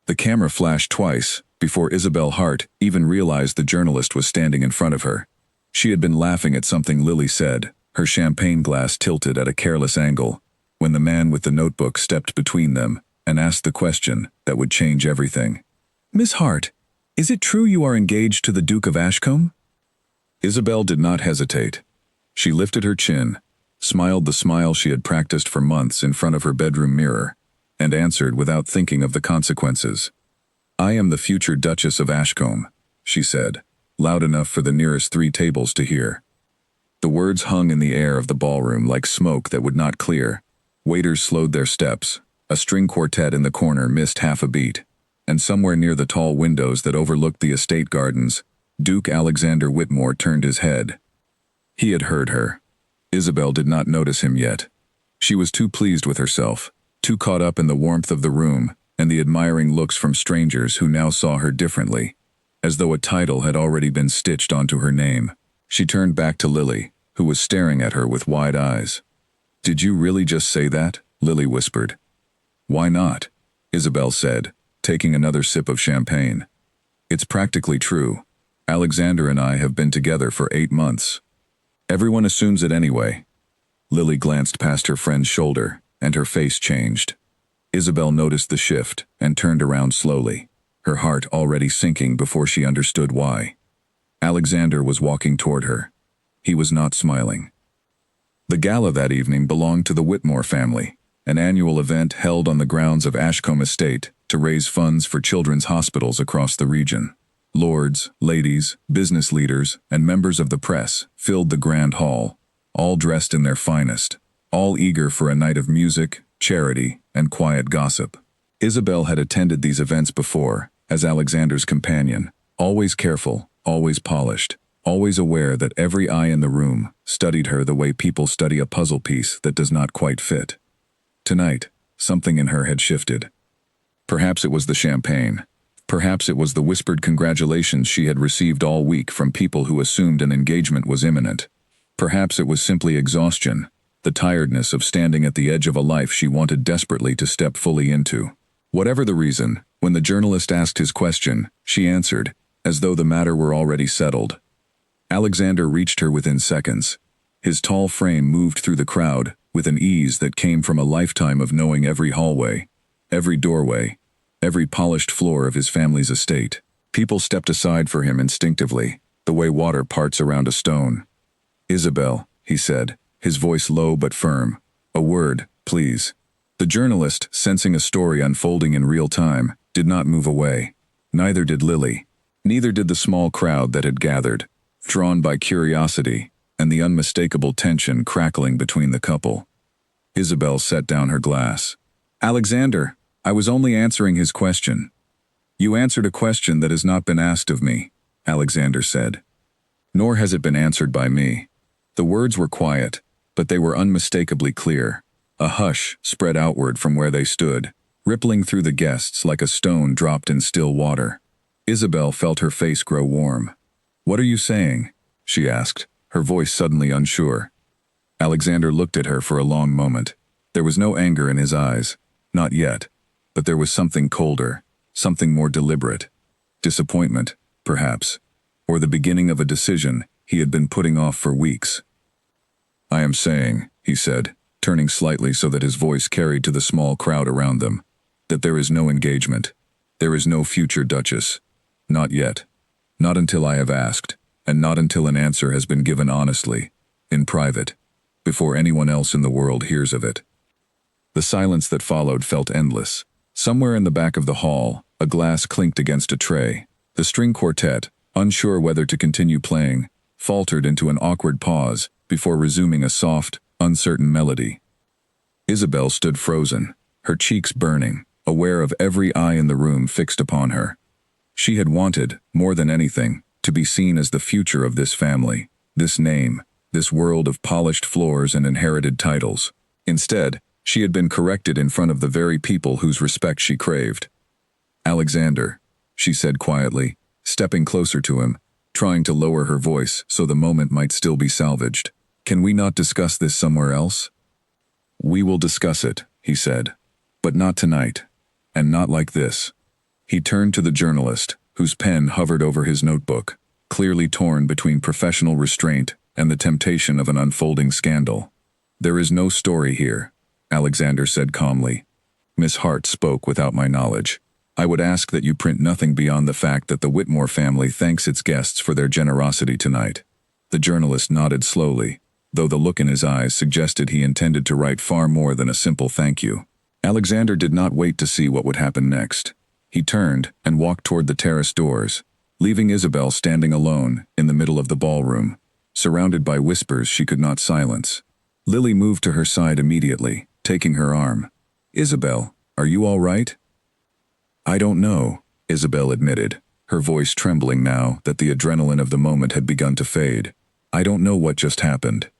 The camera flashed twice, before Isabel Hart even realized the journalist was standing in front of her. She had been laughing at something Lily said, her champagne glass tilted at a careless angle, when the man with the notebook stepped between them and asked the question that would change everything. "Miss Hart, is it true you are engaged to the Duke of Ashcombe?" Isabel did not hesitate. She lifted her chin, smiled the smile she had practiced for months in front of her bedroom mirror, and answered without thinking of the consequences. "I am the future Duchess of Ashcombe," she said, loud enough for the nearest 3 tables to hear. The words hung in the air of the ballroom like smoke that would not clear. Waiters slowed their steps. A string quartet in the corner missed half a beat, and somewhere near the tall windows that overlooked the estate gardens, Duke Alexander Whitmore turned his head. He had heard her. Isabel did not notice him yet. She was too pleased with herself, too caught up in the warmth of the room and the admiring looks from strangers who now saw her differently, as though a title had already been stitched onto her name. She turned back to Lily, who was staring at her with wide eyes. "Did you really just say that?" Lily whispered. "Why not?" Isabel said, taking another sip of champagne. "It's practically true. Alexander and I have been together for 8 months. Everyone assumes it anyway." Lily glanced past her friend's shoulder, and her face changed. Isabel noticed the shift and turned around slowly, her heart already sinking before she understood why. Alexander was walking toward her. He was not smiling. The gala that evening belonged to the Whitmore family, an annual event held on the grounds of Ashcombe Estate to raise funds for children's hospitals across the region. Lords, ladies, business leaders, and members of the press filled the grand hall, all dressed in their finest, all eager for a night of music, charity, and quiet gossip. Isabel had attended these events before, as Alexander's companion, always careful, always polished, always aware that every eye in the room studied her the way people study a puzzle piece that does not quite fit. Tonight, something in her had shifted. Perhaps it was the champagne. Perhaps it was the whispered congratulations she had received all week from people who assumed an engagement was imminent. Perhaps it was simply exhaustion, the tiredness of standing at the edge of a life she wanted desperately to step fully into. Whatever the reason, when the journalist asked his question, she answered, as though the matter were already settled. Alexander reached her within seconds. His tall frame moved through the crowd with an ease that came from a lifetime of knowing every hallway, every doorway, every polished floor of his family's estate. People stepped aside for him instinctively, the way water parts around a stone. "Isabel," he said, his voice low but firm. "A word, please." The journalist, sensing a story unfolding in real time, did not move away. Neither did Lily. Neither did the small crowd that had gathered, drawn by curiosity and the unmistakable tension crackling between the couple. Isabel set down her glass. "Alexander, I was only answering his question." "You answered a question that has not been asked of me," Alexander said. "Nor has it been answered by me." The words were quiet, but they were unmistakably clear. A hush spread outward from where they stood, rippling through the guests like a stone dropped in still water. Isabel felt her face grow warm. "What are you saying?" she asked, her voice suddenly unsure. Alexander looked at her for a long moment. There was no anger in his eyes, not yet, but there was something colder, something more deliberate. Disappointment, perhaps, or the beginning of a decision he had been putting off for weeks. "I am saying," he said, turning slightly so that his voice carried to the small crowd around them, "that there is no engagement. There is no future Duchess. Not yet. Not until I have asked, and not until an answer has been given honestly, in private, before anyone else in the world hears of it." The silence that followed felt endless. Somewhere in the back of the hall, a glass clinked against a tray. The string quartet, unsure whether to continue playing, faltered into an awkward pause before resuming a soft, uncertain melody. Isabel stood frozen, her cheeks burning, aware of every eye in the room fixed upon her. She had wanted, more than anything, to be seen as the future of this family, this name, this world of polished floors and inherited titles. Instead, she had been corrected in front of the very people whose respect she craved. "Alexander," she said quietly, stepping closer to him, trying to lower her voice so the moment might still be salvaged. "Can we not discuss this somewhere else?" "We will discuss it," he said, "but not tonight, and not like this." He turned to the journalist, whose pen hovered over his notebook, clearly torn between professional restraint and the temptation of an unfolding scandal. "There is no story here," Alexander said calmly. "Miss Hart spoke without my knowledge. I would ask that you print nothing beyond the fact that the Whitmore family thanks its guests for their generosity tonight." The journalist nodded slowly, though the look in his eyes suggested he intended to write far more than a simple thank you. Alexander did not wait to see what would happen next. He turned and walked toward the terrace doors, leaving Isabel standing alone in the middle of the ballroom, surrounded by whispers she could not silence. Lily moved to her side immediately, taking her arm. "Isabel, are you all right?" "I don't know," Isabel admitted, her voice trembling now that the adrenaline of the moment had begun to fade. "I don't know what just happened."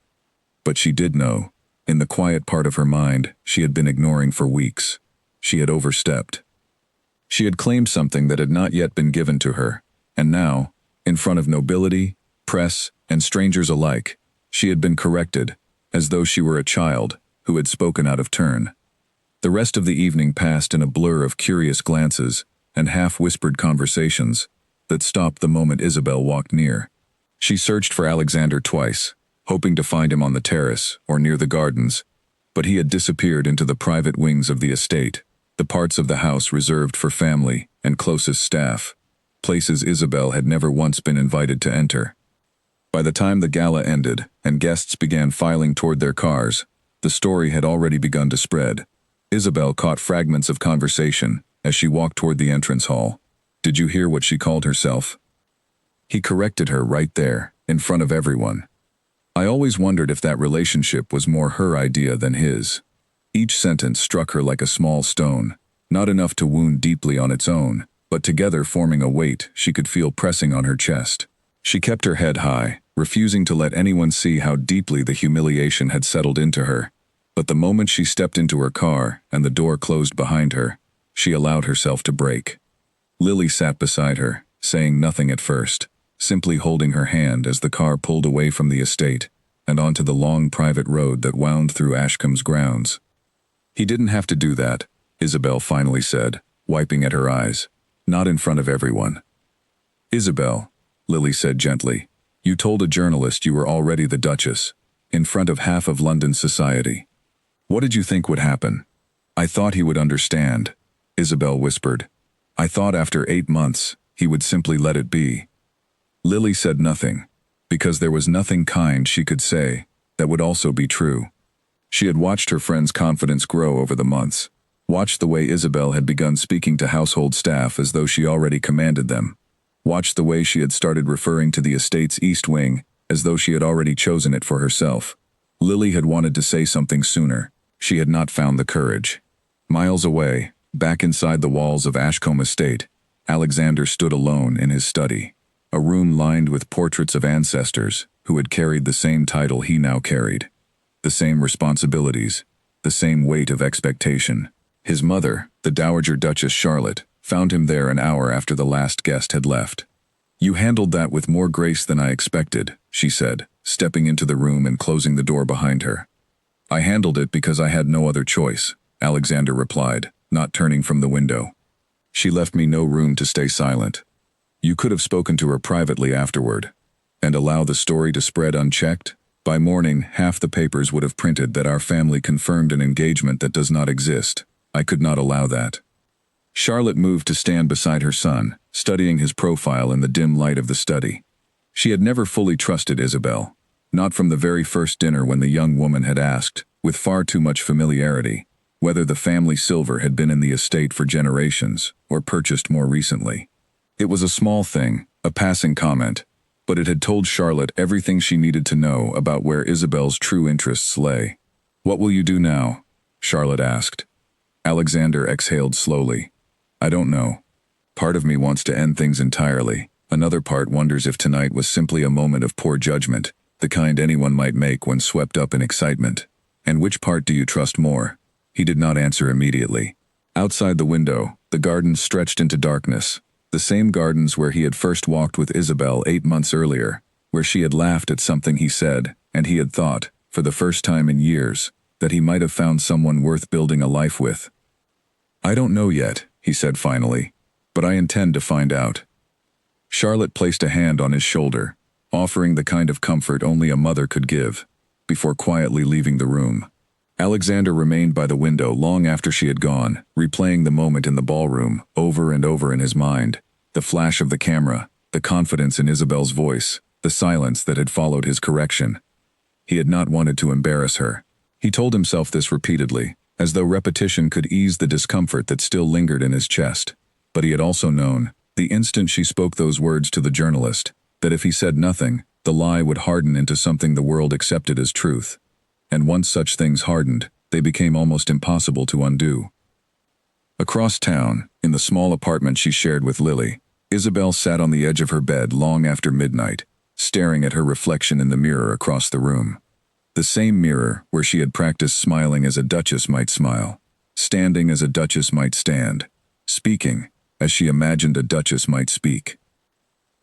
But she did know. In the quiet part of her mind, she had been ignoring for weeks. She had overstepped. She had claimed something that had not yet been given to her, and now, in front of nobility, press, and strangers alike, she had been corrected, as though she were a child who had spoken out of turn. The rest of the evening passed in a blur of curious glances and half-whispered conversations that stopped the moment Isabel walked near. She searched for Alexander twice, hoping to find him on the terrace or near the gardens, but he had disappeared into the private wings of the estate, the parts of the house reserved for family and closest staff, places Isabel had never once been invited to enter. By the time the gala ended and guests began filing toward their cars, the story had already begun to spread. Isabel caught fragments of conversation as she walked toward the entrance hall. "Did you hear what she called herself?" He corrected her right there, in front of everyone. "I always wondered if that relationship was more her idea than his." Each sentence struck her like a small stone, not enough to wound deeply on its own, but together forming a weight she could feel pressing on her chest. She kept her head high, refusing to let anyone see how deeply the humiliation had settled into her. But the moment she stepped into her car and the door closed behind her, she allowed herself to break. Lily sat beside her, saying nothing at first, simply holding her hand as the car pulled away from the estate and onto the long private road that wound through Ashcombe's grounds. "He didn't have to do that," Isabel finally said, wiping at her eyes. "Not in front of everyone." "Isabel," Lily said gently, "you told a journalist you were already the Duchess, in front of half of London society. What did you think would happen?" "I thought he would understand," Isabel whispered. "I thought after 8 months, he would simply let it be." Lily said nothing, because there was nothing kind she could say that would also be true. She had watched her friend's confidence grow over the months, watched the way Isabel had begun speaking to household staff as though she already commanded them, watched the way she had started referring to the estate's east wing as though she had already chosen it for herself. Lily had wanted to say something sooner. She had not found the courage. Miles away, back inside the walls of Ashcombe Estate, Alexander stood alone in his study, a room lined with portraits of ancestors who had carried the same title he now carried. The same responsibilities, the same weight of expectation. His mother, the Dowager Duchess Charlotte, found him there an hour after the last guest had left. "You handled that with more grace than I expected," she said, stepping into the room and closing the door behind her. "I handled it because I had no other choice," Alexander replied, not turning from the window. "She left me no room to stay silent. You could have spoken to her privately afterward, and allow the story to spread unchecked. By morning, half the papers would have printed that our family confirmed an engagement that does not exist. I could not allow that." Charlotte moved to stand beside her son, studying his profile in the dim light of the study. She had never fully trusted Isabel, not from the very first dinner when the young woman had asked, with far too much familiarity, whether the family silver had been in the estate for generations or purchased more recently. It was a small thing, a passing comment, but it had told Charlotte everything she needed to know about where Isabel's true interests lay. "What will you do now?" Charlotte asked. Alexander exhaled slowly. "I don't know. Part of me wants to end things entirely. Another part wonders if tonight was simply a moment of poor judgment, the kind anyone might make when swept up in excitement. And which part do you trust more?" He did not answer immediately. Outside the window, the gardens stretched into darkness, the same gardens where he had first walked with Isabel 8 months earlier, where she had laughed at something he said, and he had thought, for the first time in years, that he might have found someone worth building a life with. "I don't know yet," he said finally. But I intend to find out." Charlotte placed a hand on his shoulder, offering the kind of comfort only a mother could give, before quietly leaving the room. Alexander remained by the window long after she had gone, replaying the moment in the ballroom over and over in his mind. The flash of the camera, the confidence in Isabel's voice, the silence that had followed his correction. He had not wanted to embarrass her. He told himself this repeatedly, as though repetition could ease the discomfort that still lingered in his chest. But he had also known, the instant she spoke those words to the journalist, that if he said nothing, the lie would harden into something the world accepted as truth. And once such things hardened, they became almost impossible to undo. Across town, in the small apartment she shared with Lily, Isabel sat on the edge of her bed long after midnight, staring at her reflection in the mirror across the room. The same mirror where she had practiced smiling as a duchess might smile, standing as a duchess might stand, speaking as she imagined a duchess might speak.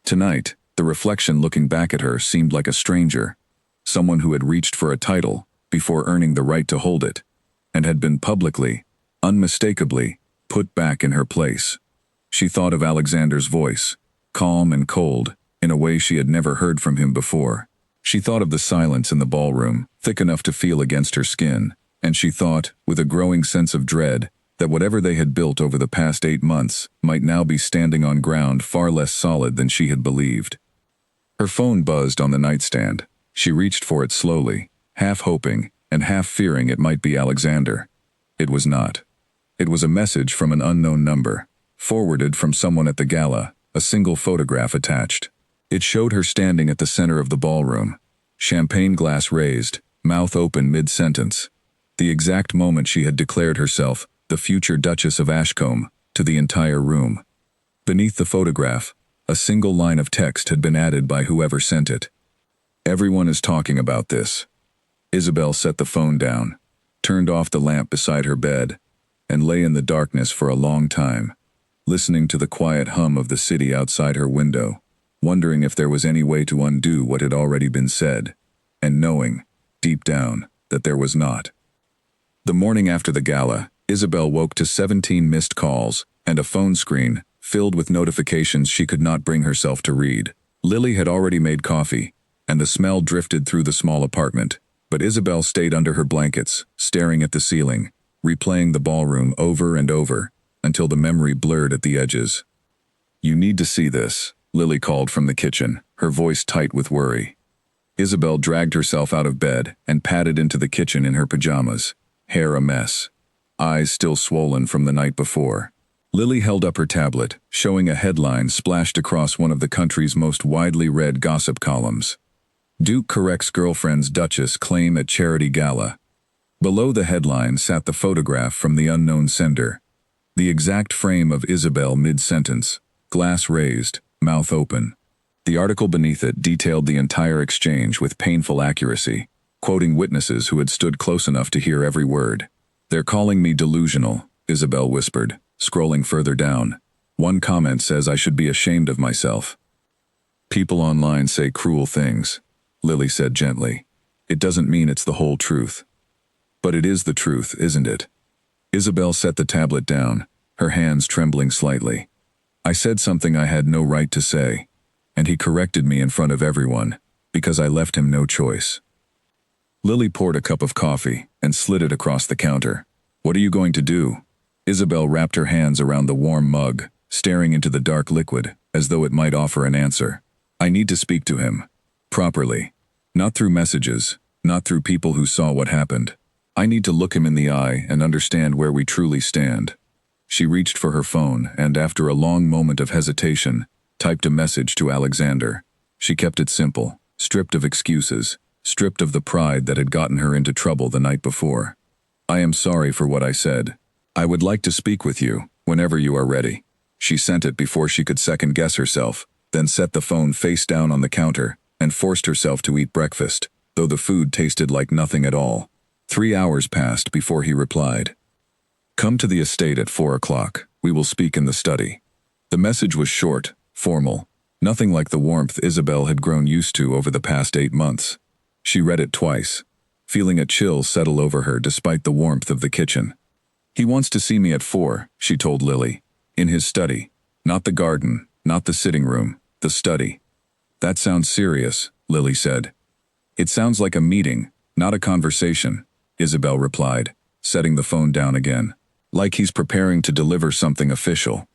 Tonight, the reflection looking back at her seemed like a stranger, someone who had reached for a title before earning the right to hold it, and had been publicly, unmistakably, put back in her place. She thought of Alexander's voice, calm and cold, in a way she had never heard from him before. She thought of the silence in the ballroom, thick enough to feel against her skin, and she thought, with a growing sense of dread, that whatever they had built over the past 8 months might now be standing on ground far less solid than she had believed. Her phone buzzed on the nightstand. She reached for it slowly, half hoping and half fearing it might be Alexander. It was not. It was a message from an unknown number, forwarded from someone at the gala, a single photograph attached. It showed her standing at the center of the ballroom, champagne glass raised, mouth open mid-sentence, the exact moment she had declared herself the future Duchess of Ashcombe to the entire room. Beneath the photograph, a single line of text had been added by whoever sent it. "Everyone is talking about this." Isabel set the phone down, turned off the lamp beside her bed, and lay in the darkness for a long time, listening to the quiet hum of the city outside her window, wondering if there was any way to undo what had already been said, and knowing, deep down, that there was not. The morning after the gala, Isabel woke to 17 missed calls and a phone screen filled with notifications she could not bring herself to read. Lily had already made coffee, and the smell drifted through the small apartment, but Isabel stayed under her blankets, staring at the ceiling, replaying the ballroom over and over, until the memory blurred at the edges. "You need to see this," Lily called from the kitchen, her voice tight with worry. Isabel dragged herself out of bed and padded into the kitchen in her pajamas, hair a mess, eyes still swollen from the night before. Lily held up her tablet, showing a headline splashed across one of the country's most widely read gossip columns. "Duke corrects girlfriend's Duchess claim at charity gala." Below the headline sat the photograph from the unknown sender. The exact frame of Isabel mid-sentence, glass raised, mouth open. The article beneath it detailed the entire exchange with painful accuracy, quoting witnesses who had stood close enough to hear every word. "They're calling me delusional," Isabel whispered, scrolling further down. "One comment says I should be ashamed of myself." "People online say cruel things," Lily said gently. "It doesn't mean it's the whole truth." "But it is the truth, isn't it?" Isabel set the tablet down, her hands trembling slightly. "I said something I had no right to say, and he corrected me in front of everyone, because I left him no choice." Lily poured a cup of coffee and slid it across the counter. "What are you going to do?" Isabel wrapped her hands around the warm mug, staring into the dark liquid, as though it might offer an answer. "I need to speak to him. Properly. Not through messages, not through people who saw what happened. I need to look him in the eye and understand where we truly stand." She reached for her phone and, after a long moment of hesitation, typed a message to Alexander. She kept it simple, stripped of excuses, stripped of the pride that had gotten her into trouble the night before. "I am sorry for what I said. I would like to speak with you, whenever you are ready." She sent it before she could second-guess herself, then set the phone face down on the counter and forced herself to eat breakfast, though the food tasted like nothing at all. 3 hours passed before he replied. "Come to the estate at 4 o'clock. We will speak in the study." The message was short, formal, nothing like the warmth Isabel had grown used to over the past 8 months. She read it twice, feeling a chill settle over her despite the warmth of the kitchen. "He wants to see me at 4, she told Lily, "in his study. Not the garden, not the sitting room, the study. That sounds serious, Lily said. It sounds like a meeting, not a conversation, Isabel replied, setting the phone down again. Like he's preparing to deliver something official.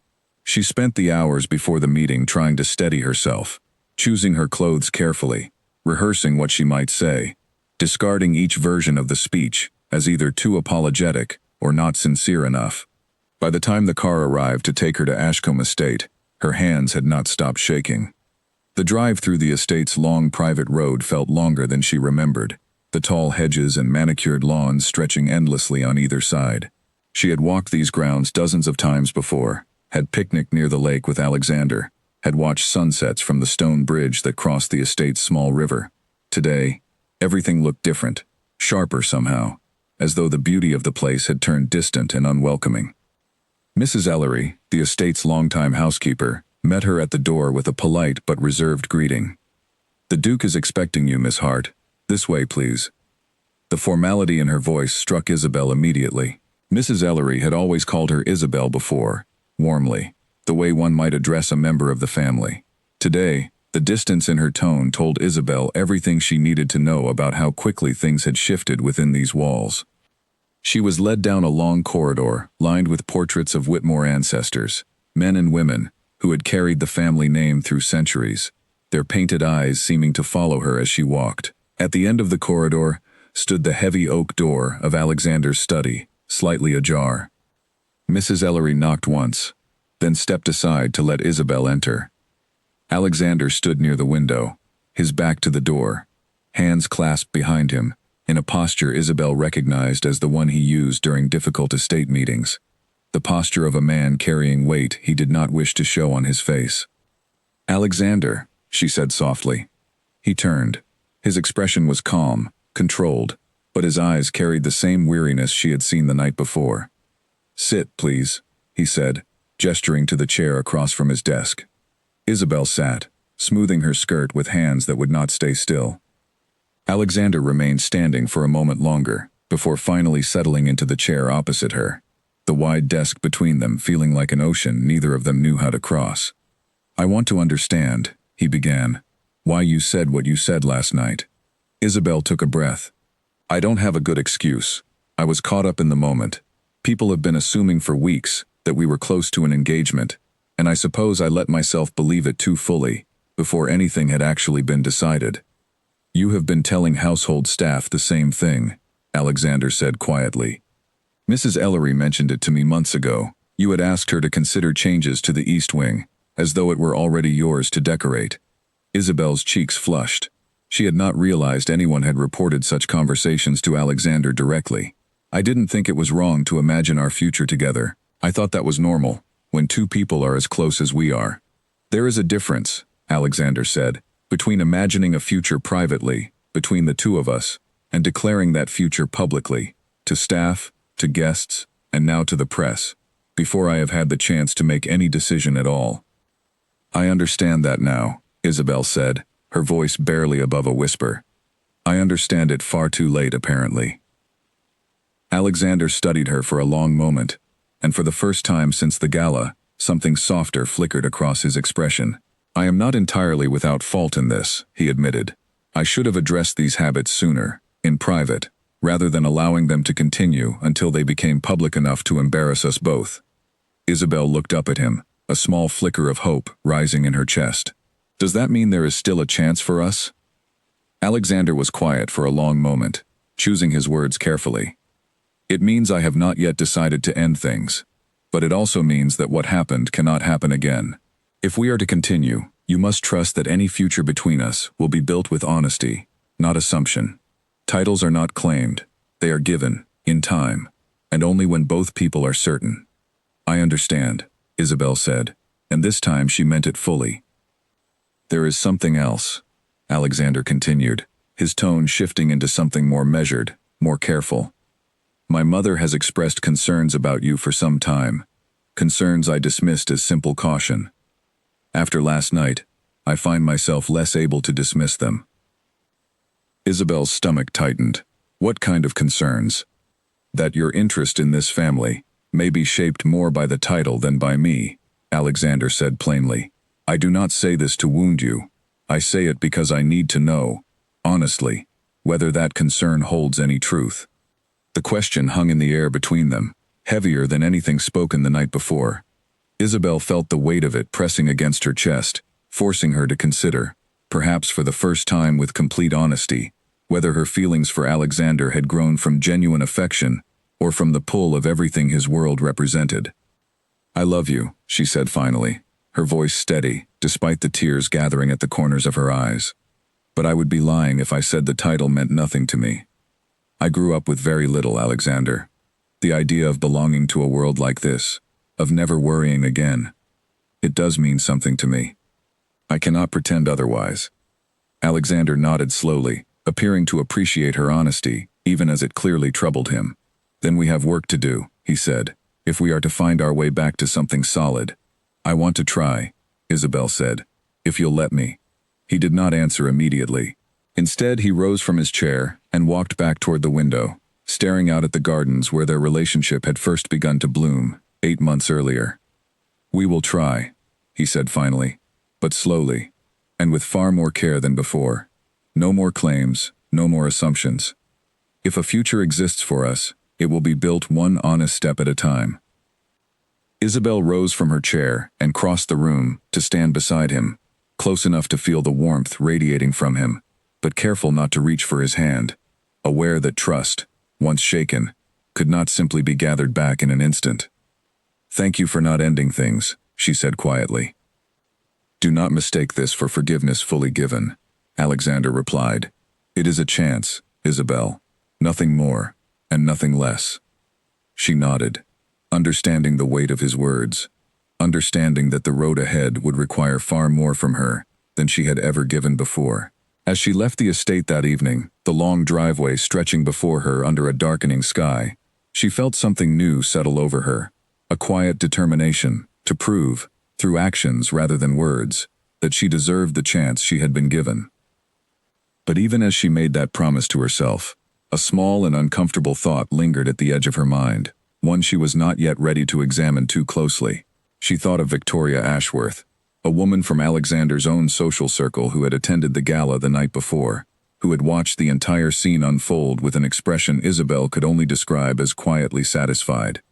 She spent the hours before the meeting trying to steady herself, choosing her clothes carefully, rehearsing what she might say, discarding each version of the speech as either too apologetic or not sincere enough. By the time the car arrived to take her to Ashcombe Estate, her hands had not stopped shaking. The drive through the estate's long private road felt longer than she remembered, the tall hedges and manicured lawns stretching endlessly on either side. She had walked these grounds dozens of times before, had picnicked near the lake with Alexander, had watched sunsets from the stone bridge that crossed the estate's small river. Today, everything looked different, sharper somehow, as though the beauty of the place had turned distant and unwelcoming. Mrs. Ellery, the estate's longtime housekeeper, met her at the door with a polite but reserved greeting. "The Duke is expecting you, Miss Hart. This way, please." The formality in her voice struck Isabel immediately. Mrs. Ellery had always called her Isabel before, warmly, the way one might address a member of the family. Today, the distance in her tone told Isabel everything she needed to know about how quickly things had shifted within these walls. She was led down a long corridor, lined with portraits of Whitmore ancestors, men and women, who had carried the family name through centuries, their painted eyes seeming to follow her as she walked. At the end of the corridor stood the heavy oak door of Alexander's study, slightly ajar. Mrs. Ellery knocked once, then stepped aside to let Isabel enter. Alexander stood near the window, his back to the door, hands clasped behind him, in a posture Isabel recognized as the one he used during difficult estate meetings, the posture of a man carrying weight he did not wish to show on his face. "Alexander," she said softly. He turned. His expression was calm, controlled, but his eyes carried the same weariness she had seen the night before. "Sit, please," he said, gesturing to the chair across from his desk. Isabel sat, smoothing her skirt with hands that would not stay still. Alexander remained standing for a moment longer, before finally settling into the chair opposite her, the wide desk between them feeling like an ocean neither of them knew how to cross. "I want to understand," he began, "why you said what you said last night." Isabel took a breath. "I don't have a good excuse. I was caught up in the moment. People have been assuming for weeks that we were close to an engagement, and I suppose I let myself believe it too fully, before anything had actually been decided." "You have been telling household staff the same thing," Alexander said quietly. "Mrs. Ellery mentioned it to me months ago. You had asked her to consider changes to the East Wing, as though it were already yours to decorate." Isabel's cheeks flushed. She had not realized anyone had reported such conversations to Alexander directly. "I didn't think it was wrong to imagine our future together. I thought that was normal, when two people are as close as we are." "There is a difference," Alexander said, "between imagining a future privately, between the two of us, and declaring that future publicly, to staff, to guests, and now to the press, before I have had the chance to make any decision at all." "I understand that now," Isabel said, her voice barely above a whisper. "I understand it far too late, apparently." Alexander studied her for a long moment, and for the first time since the gala, something softer flickered across his expression. "I am not entirely without fault in this," he admitted. "I should have addressed these habits sooner, in private, rather than allowing them to continue until they became public enough to embarrass us both." Isabel looked up at him, a small flicker of hope rising in her chest. "Does that mean there is still a chance for us?" Alexander was quiet for a long moment, choosing his words carefully. "It means I have not yet decided to end things, but it also means that what happened cannot happen again. If we are to continue, you must trust that any future between us will be built with honesty, not assumption. Titles are not claimed, they are given, in time, and only when both people are certain." "I understand," Isabel said, and this time she meant it fully. "There is something else," Alexander continued, his tone shifting into something more measured, more careful. "My mother has expressed concerns about you for some time, concerns I dismissed as simple caution. After last night, I find myself less able to dismiss them." Isabel's stomach tightened. "What kind of concerns?" "That your interest in this family may be shaped more by the title than by me," Alexander said plainly. "I do not say this to wound you. I say it because I need to know, honestly, whether that concern holds any truth." The question hung in the air between them, heavier than anything spoken the night before. Isabel felt the weight of it pressing against her chest, forcing her to consider, perhaps for the first time with complete honesty, whether her feelings for Alexander had grown from genuine affection or from the pull of everything his world represented. "I love you," she said finally, her voice steady, despite the tears gathering at the corners of her eyes. "But I would be lying if I said the title meant nothing to me. I grew up with very little, Alexander. The idea of belonging to a world like this, of never worrying again, it does mean something to me. I cannot pretend otherwise." Alexander nodded slowly, appearing to appreciate her honesty, even as it clearly troubled him. "Then we have work to do," he said, "if we are to find our way back to something solid." "I want to try," Isabel said, "if you'll let me." He did not answer immediately. Instead, he rose from his chair and walked back toward the window, staring out at the gardens where their relationship had first begun to bloom, 8 months earlier. "We will try," he said finally, but slowly, and with far more care than before. "No more claims, no more assumptions. If a future exists for us, it will be built one honest step at a time." Isabel rose from her chair and crossed the room to stand beside him, close enough to feel the warmth radiating from him, but careful not to reach for his hand, aware that trust, once shaken, could not simply be gathered back in an instant. "Thank you for not ending things," she said quietly. "Do not mistake this for forgiveness fully given," Alexander replied. "It is a chance, Isabel. Nothing more, and nothing less." She nodded, understanding the weight of his words, understanding that the road ahead would require far more from her than she had ever given before. As she left the estate that evening, the long driveway stretching before her under a darkening sky, she felt something new settle over her, a quiet determination to prove, through actions rather than words, that she deserved the chance she had been given. But even as she made that promise to herself, a small and uncomfortable thought lingered at the edge of her mind, one she was not yet ready to examine too closely. She thought of Victoria Ashworth, a woman from Alexander's own social circle who had attended the gala the night before, who had watched the entire scene unfold with an expression Isabel could only describe as quietly satisfied.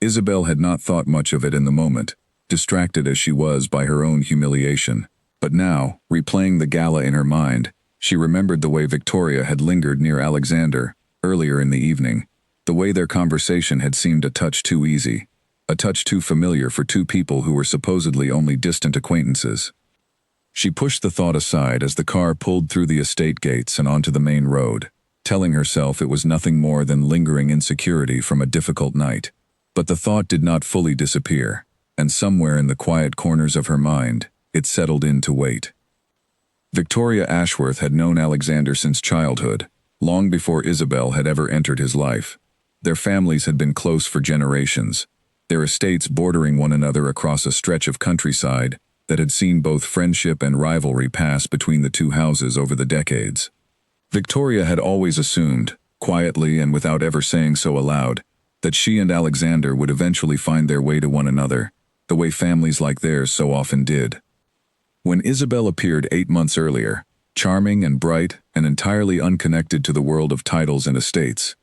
Isabel had not thought much of it in the moment, distracted as she was by her own humiliation. But now, replaying the gala in her mind, she remembered the way Victoria had lingered near Alexander, earlier in the evening, the way their conversation had seemed a touch too easy, a touch too familiar for two people who were supposedly only distant acquaintances. She pushed the thought aside as the car pulled through the estate gates and onto the main road, telling herself it was nothing more than lingering insecurity from a difficult night. But the thought did not fully disappear, and somewhere in the quiet corners of her mind, it settled in to wait. Victoria Ashworth had known Alexander since childhood, long before Isabel had ever entered his life. Their families had been close for generations, their estates bordering one another across a stretch of countryside that had seen both friendship and rivalry pass between the two houses over the decades. Victoria had always assumed, quietly and without ever saying so aloud, that she and Alexander would eventually find their way to one another, the way families like theirs so often did. When Isabel appeared 8 months earlier, charming and bright and entirely unconnected to the world of titles and estates,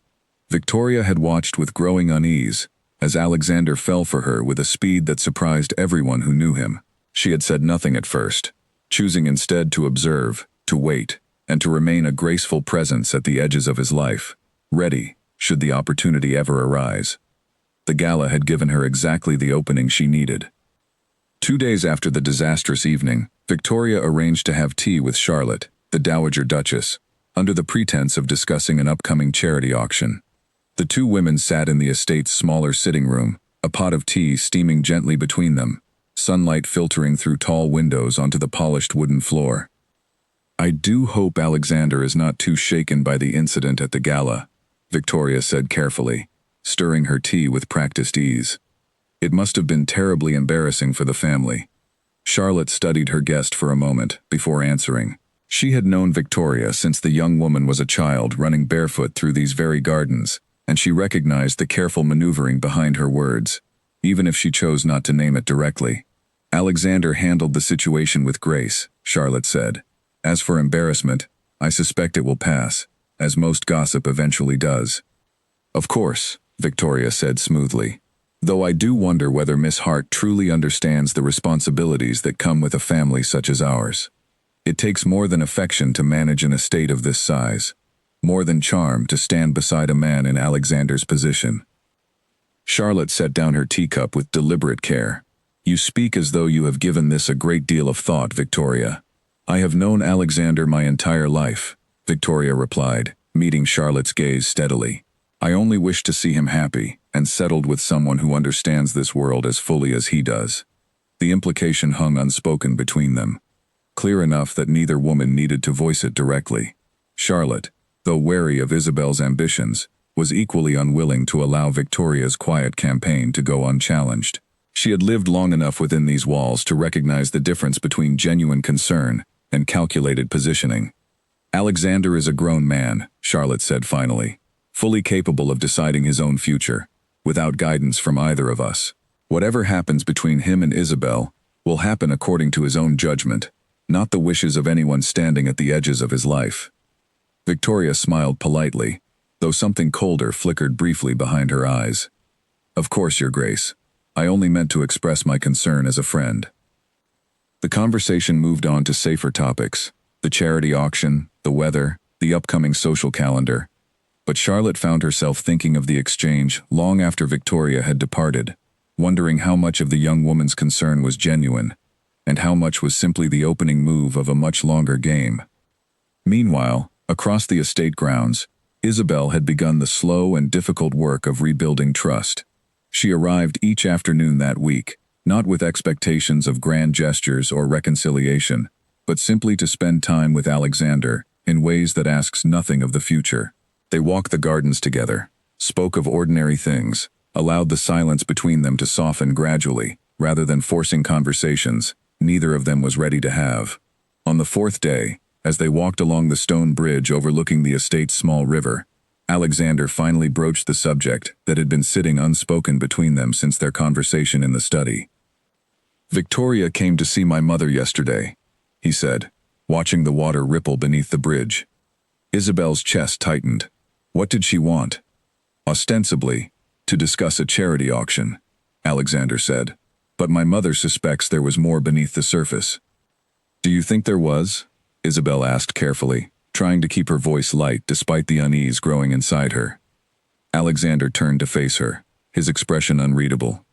Victoria had watched with growing unease as Alexander fell for her with a speed that surprised everyone who knew him. She had said nothing at first, choosing instead to observe, to wait, and to remain a graceful presence at the edges of his life, ready, should the opportunity ever arise. The gala had given her exactly the opening she needed. 2 days after the disastrous evening, Victoria arranged to have tea with Charlotte, the Dowager Duchess, under the pretense of discussing an upcoming charity auction. The two women sat in the estate's smaller sitting room, a pot of tea steaming gently between them, sunlight filtering through tall windows onto the polished wooden floor. "I do hope Alexander is not too shaken by the incident at the gala," Victoria said carefully, stirring her tea with practiced ease. "It must have been terribly embarrassing for the family." Charlotte studied her guest for a moment before answering. She had known Victoria since the young woman was a child running barefoot through these very gardens, and she recognized the careful maneuvering behind her words, even if she chose not to name it directly. Alexander handled the situation with grace, Charlotte said. As for embarrassment, I suspect it will pass, as most gossip eventually does. Of course, Victoria said smoothly. Though I do wonder whether Miss Hart truly understands the responsibilities that come with a family such as ours. It takes more than affection to manage an estate of this size. More than charm to stand beside a man in Alexander's position. Charlotte set down her teacup with deliberate care. You speak as though you have given this a great deal of thought, Victoria. I have known Alexander my entire life, Victoria replied, meeting Charlotte's gaze steadily. I only wish to see him happy and settled with someone who understands this world as fully as he does. The implication hung unspoken between them. Clear enough that neither woman needed to voice it directly. Charlotte, though wary of Isabel's ambitions, was equally unwilling to allow Victoria's quiet campaign to go unchallenged. She had lived long enough within these walls to recognize the difference between genuine concern and calculated positioning. Alexander is a grown man, Charlotte said finally, fully capable of deciding his own future, without guidance from either of us. Whatever happens between him and Isabel will happen according to his own judgment, not the wishes of anyone standing at the edges of his life. Victoria smiled politely, though something colder flickered briefly behind her eyes. Of course, Your Grace. I only meant to express my concern as a friend. The conversation moved on to safer topics, the charity auction, the weather, the upcoming social calendar. But Charlotte found herself thinking of the exchange long after Victoria had departed, wondering how much of the young woman's concern was genuine, and how much was simply the opening move of a much longer game. Meanwhile, across the estate grounds, Isabel had begun the slow and difficult work of rebuilding trust. She arrived each afternoon that week, not with expectations of grand gestures or reconciliation, but simply to spend time with Alexander in ways that asks nothing of the future. They walked the gardens together, spoke of ordinary things, allowed the silence between them to soften gradually, rather than forcing conversations neither of them was ready to have. On the fourth day, as they walked along the stone bridge overlooking the estate's small river, Alexander finally broached the subject that had been sitting unspoken between them since their conversation in the study. Victoria came to see my mother yesterday, he said, watching the water ripple beneath the bridge. Isabel's chest tightened. What did she want? Ostensibly, to discuss a charity auction, Alexander said. But my mother suspects there was more beneath the surface. Do you think there was? Isabel asked carefully, trying to keep her voice light despite the unease growing inside her. Alexander turned to face her, his expression unreadable.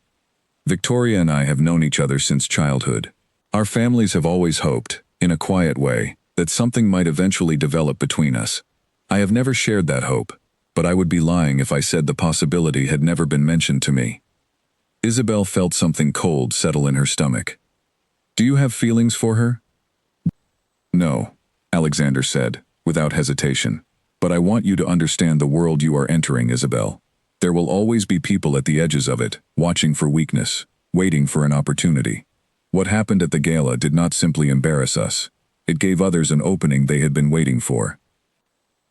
Victoria and I have known each other since childhood. Our families have always hoped, in a quiet way, that something might eventually develop between us. I have never shared that hope, but I would be lying if I said the possibility had never been mentioned to me. Isabel felt something cold settle in her stomach. Do you have feelings for her? No, Alexander said, without hesitation. But I want you to understand the world you are entering, Isabel. There will always be people at the edges of it, watching for weakness, waiting for an opportunity. What happened at the gala did not simply embarrass us. It gave others an opening they had been waiting for.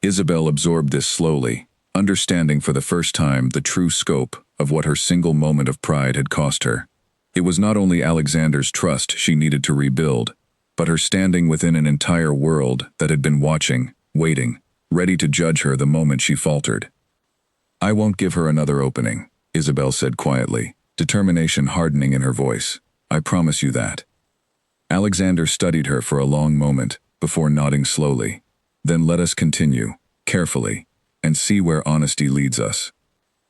Isabel absorbed this slowly, understanding for the first time the true scope of what her single moment of pride had cost her. It was not only Alexander's trust she needed to rebuild, but her standing within an entire world that had been watching, waiting, ready to judge her the moment she faltered. I won't give her another opening, Isabel said quietly, determination hardening in her voice. I promise you that. Alexander studied her for a long moment, before nodding slowly. Then let us continue, carefully, and see where honesty leads us.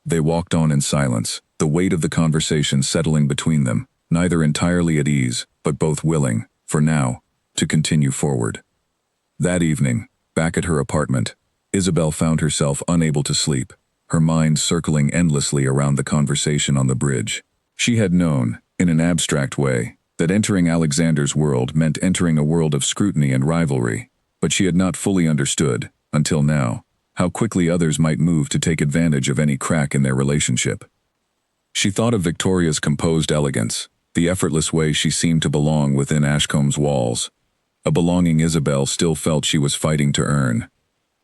They walked on in silence, the weight of the conversation settling between them, neither entirely at ease, but both willing, for now, to continue forward. That evening, back at her apartment, Isabel found herself unable to sleep, her mind circling endlessly around the conversation on the bridge. She had known, in an abstract way, that entering Alexander's world meant entering a world of scrutiny and rivalry, but she had not fully understood, until now, how quickly others might move to take advantage of any crack in their relationship. She thought of Victoria's composed elegance, the effortless way she seemed to belong within Ashcomb's walls, a belonging Isabel still felt she was fighting to earn.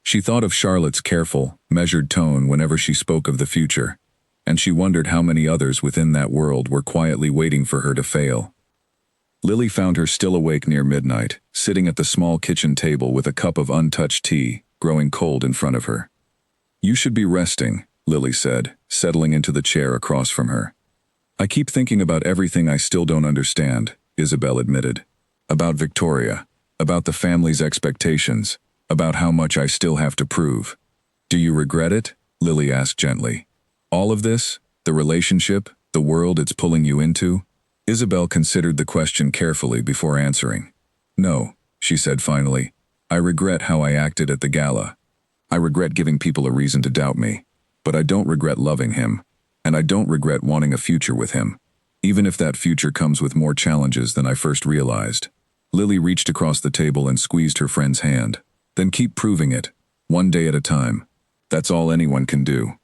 She thought of Charlotte's careful, measured tone whenever she spoke of the future, and she wondered how many others within that world were quietly waiting for her to fail. Lily found her still awake near midnight, sitting at the small kitchen table with a cup of untouched tea, growing cold in front of her. "You should be resting," Lily said, settling into the chair across from her. "I keep thinking about everything I still don't understand," Isabel admitted. "About Victoria, about the family's expectations, about how much I still have to prove." "Do you regret it?" Lily asked gently. "All of this? The relationship, the world it's pulling you into?" Isabel considered the question carefully before answering. "No," she said finally. "I regret how I acted at the gala. I regret giving people a reason to doubt me. But I don't regret loving him. And I don't regret wanting a future with him. Even if that future comes with more challenges than I first realized." Lily reached across the table and squeezed her friend's hand. "Then keep proving it. One day at a time. That's all anyone can do."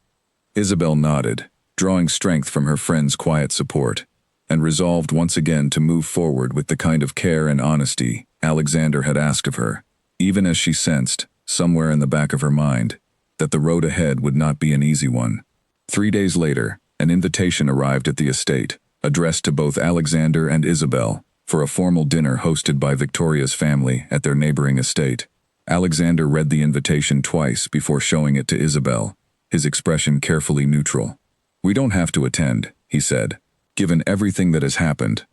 Isabel nodded, drawing strength from her friend's quiet support, and resolved once again to move forward with the kind of care and honesty Alexander had asked of her, even as she sensed, somewhere in the back of her mind, that the road ahead would not be an easy one. 3 days later, an invitation arrived at the estate, addressed to both Alexander and Isabel, for a formal dinner hosted by Victoria's family at their neighboring estate. Alexander read the invitation twice before showing it to Isabel, his expression carefully neutral. "We don't have to attend," he said, "given everything that has happened."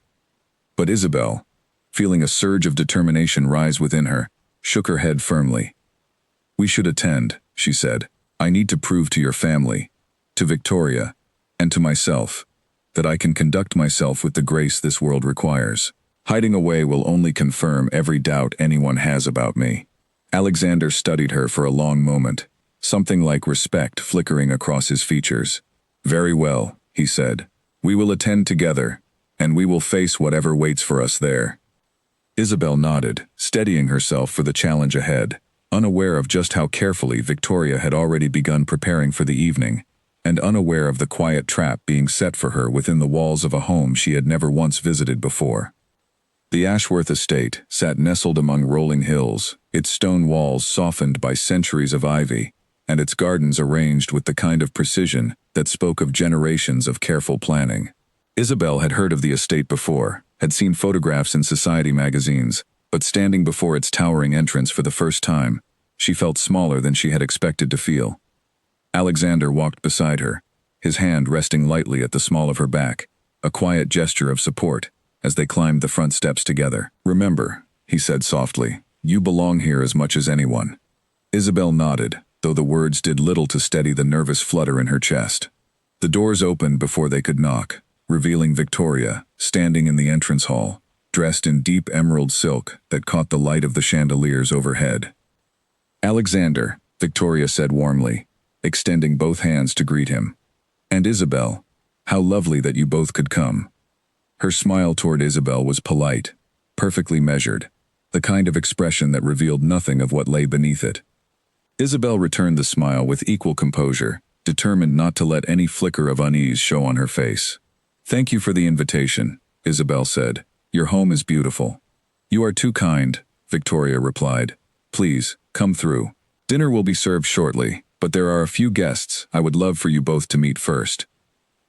But Isabel, feeling a surge of determination rise within her, shook her head firmly. "We should attend," she said. "I need to prove to your family, to Victoria, and to myself, that I can conduct myself with the grace this world requires. Hiding away will only confirm every doubt anyone has about me." Alexander studied her for a long moment, something like respect flickering across his features. "Very well," he said. "We will attend together, and we will face whatever waits for us there." Isabel nodded, steadying herself for the challenge ahead, unaware of just how carefully Victoria had already begun preparing for the evening, and unaware of the quiet trap being set for her within the walls of a home she had never once visited before. The Ashworth estate sat nestled among rolling hills, its stone walls softened by centuries of ivy, and its gardens arranged with the kind of precision that spoke of generations of careful planning. Isabel had heard of the estate before, had seen photographs in society magazines, but standing before its towering entrance for the first time, she felt smaller than she had expected to feel. Alexander walked beside her, his hand resting lightly at the small of her back, a quiet gesture of support, as they climbed the front steps together. "Remember," he said softly, "you belong here as much as anyone." Isabel nodded, though the words did little to steady the nervous flutter in her chest. The doors opened before they could knock, revealing Victoria, standing in the entrance hall, dressed in deep emerald silk that caught the light of the chandeliers overhead. "Alexander," Victoria said warmly, extending both hands to greet him. "And Isabel, how lovely that you both could come." Her smile toward Isabel was polite, perfectly measured, the kind of expression that revealed nothing of what lay beneath it. Isabel returned the smile with equal composure, determined not to let any flicker of unease show on her face. "Thank you for the invitation," Isabel said. "Your home is beautiful." "You are too kind," Victoria replied. "Please, come through. Dinner will be served shortly, but there are a few guests I would love for you both to meet first."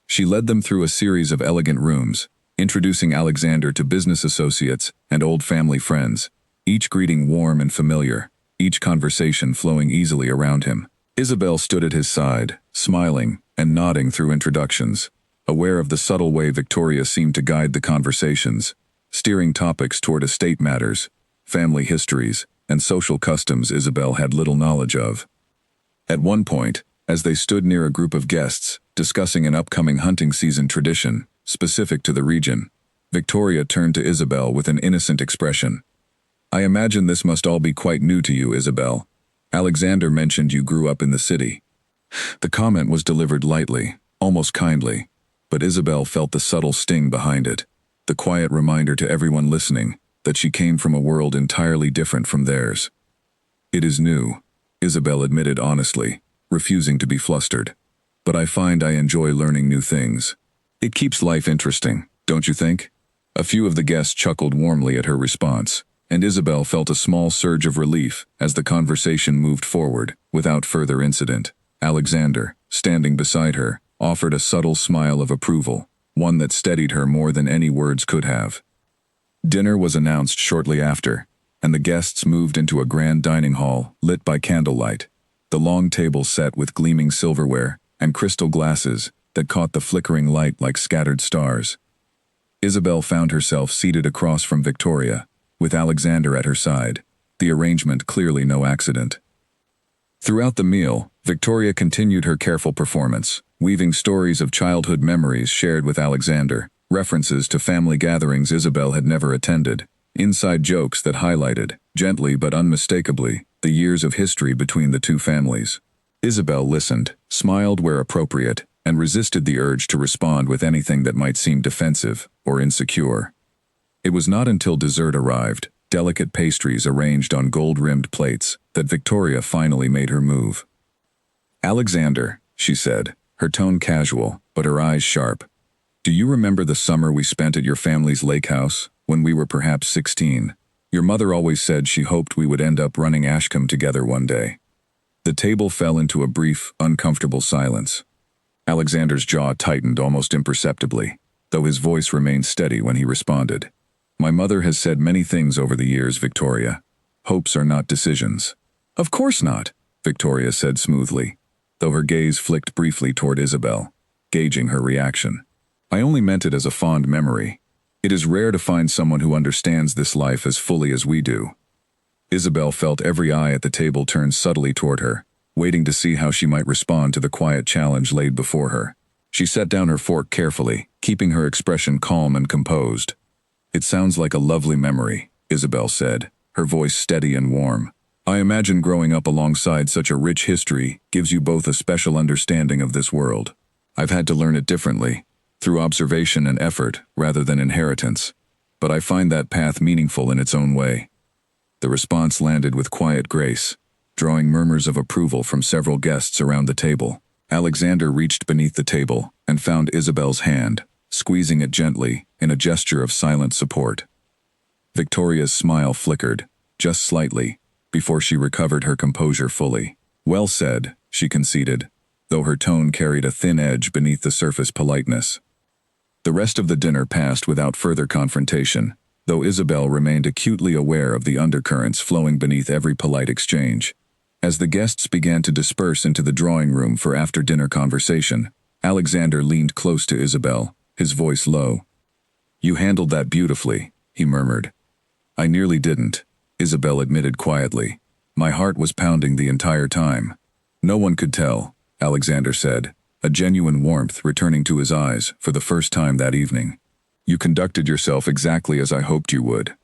She led them through a series of elegant rooms, introducing Alexander to business associates and old family friends, each greeting warm and familiar, each conversation flowing easily around him. Isabel stood at his side, smiling and nodding through introductions, aware of the subtle way Victoria seemed to guide the conversations, steering topics toward estate matters, family histories, and social customs Isabel had little knowledge of. At one point, as they stood near a group of guests, discussing an upcoming hunting season tradition, specific to the region, Victoria turned to Isabel with an innocent expression. "I imagine this must all be quite new to you, Isabel. Alexander mentioned you grew up in the city." The comment was delivered lightly, almost kindly, but Isabel felt the subtle sting behind it, the quiet reminder to everyone listening that she came from a world entirely different from theirs. "It is new," Isabel admitted honestly, refusing to be flustered. "But I find I enjoy learning new things. It keeps life interesting, don't you think?" A few of the guests chuckled warmly at her response, and Isabel felt a small surge of relief as the conversation moved forward, without further incident. Alexander, standing beside her, offered a subtle smile of approval, one that steadied her more than any words could have. Dinner was announced shortly after, and the guests moved into a grand dining hall lit by candlelight, the long table set with gleaming silverware and crystal glasses that caught the flickering light like scattered stars. Isabel found herself seated across from Victoria, with Alexander at her side, the arrangement clearly no accident. Throughout the meal, Victoria continued her careful performance, weaving stories of childhood memories shared with Alexander, references to family gatherings Isabel had never attended, inside jokes that highlighted, gently but unmistakably, the years of history between the two families. Isabel listened, smiled where appropriate, and resisted the urge to respond with anything that might seem defensive or insecure. It was not until dessert arrived, delicate pastries arranged on gold-rimmed plates, that Victoria finally made her move. "Alexander," she said, her tone casual, but her eyes sharp. "Do you remember the summer we spent at your family's lake house, when we were perhaps 16? Your mother always said she hoped we would end up running Ashcombe together one day." The table fell into a brief, uncomfortable silence. Alexander's jaw tightened almost imperceptibly, though his voice remained steady when he responded. "My mother has said many things over the years, Victoria. Hopes are not decisions." "Of course not," Victoria said smoothly, though her gaze flicked briefly toward Isabel, gauging her reaction. "I only meant it as a fond memory. It is rare to find someone who understands this life as fully as we do." Isabel felt every eye at the table turn subtly toward her, waiting to see how she might respond to the quiet challenge laid before her. She set down her fork carefully, keeping her expression calm and composed. "It sounds like a lovely memory," Isabel said, her voice steady and warm. "I imagine growing up alongside such a rich history gives you both a special understanding of this world. I've had to learn it differently, through observation and effort rather than inheritance, but I find that path meaningful in its own way." The response landed with quiet grace, drawing murmurs of approval from several guests around the table. Alexander reached beneath the table and found Isabel's hand, squeezing it gently in a gesture of silent support. Victoria's smile flickered, just slightly, before she recovered her composure fully. "Well said," she conceded, though her tone carried a thin edge beneath the surface politeness. The rest of the dinner passed without further confrontation, though Isabel remained acutely aware of the undercurrents flowing beneath every polite exchange. As the guests began to disperse into the drawing room for after-dinner conversation, Alexander leaned close to Isabel, his voice low. "You handled that beautifully," he murmured. "I nearly didn't," Isabel admitted quietly. "My heart was pounding the entire time." "No one could tell," Alexander said, a genuine warmth returning to his eyes for the first time that evening. "You conducted yourself exactly as I hoped you would."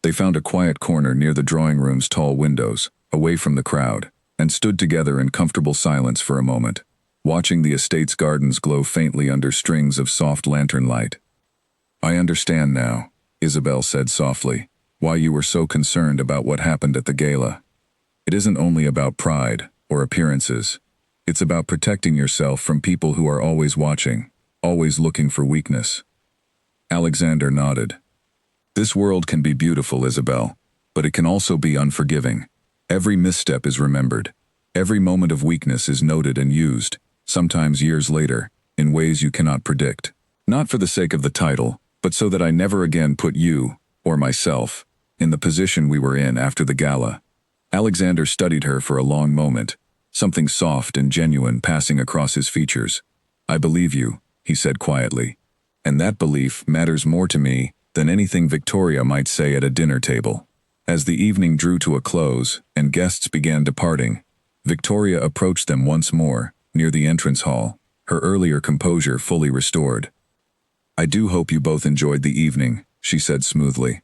They found a quiet corner near the drawing room's tall windows, away from the crowd, and stood together in comfortable silence for a moment, watching the estate's gardens glow faintly under strings of soft lantern light. "I understand now," Isabel said softly, "why you were so concerned about what happened at the gala. It isn't only about pride or appearances. It's about protecting yourself from people who are always watching, always looking for weakness." Alexander nodded. "This world can be beautiful, Isabel, but it can also be unforgiving. Every misstep is remembered. Every moment of weakness is noted and used, sometimes years later, in ways you cannot predict. Not for the sake of the title, but so that I never again put you, or myself, in the position we were in after the gala." Alexander studied her for a long moment, something soft and genuine passing across his features. "I believe you," he said quietly. "And that belief matters more to me than anything Victoria might say at a dinner table." As the evening drew to a close and guests began departing, Victoria approached them once more, near the entrance hall, her earlier composure fully restored. "I do hope you both enjoyed the evening," she said smoothly.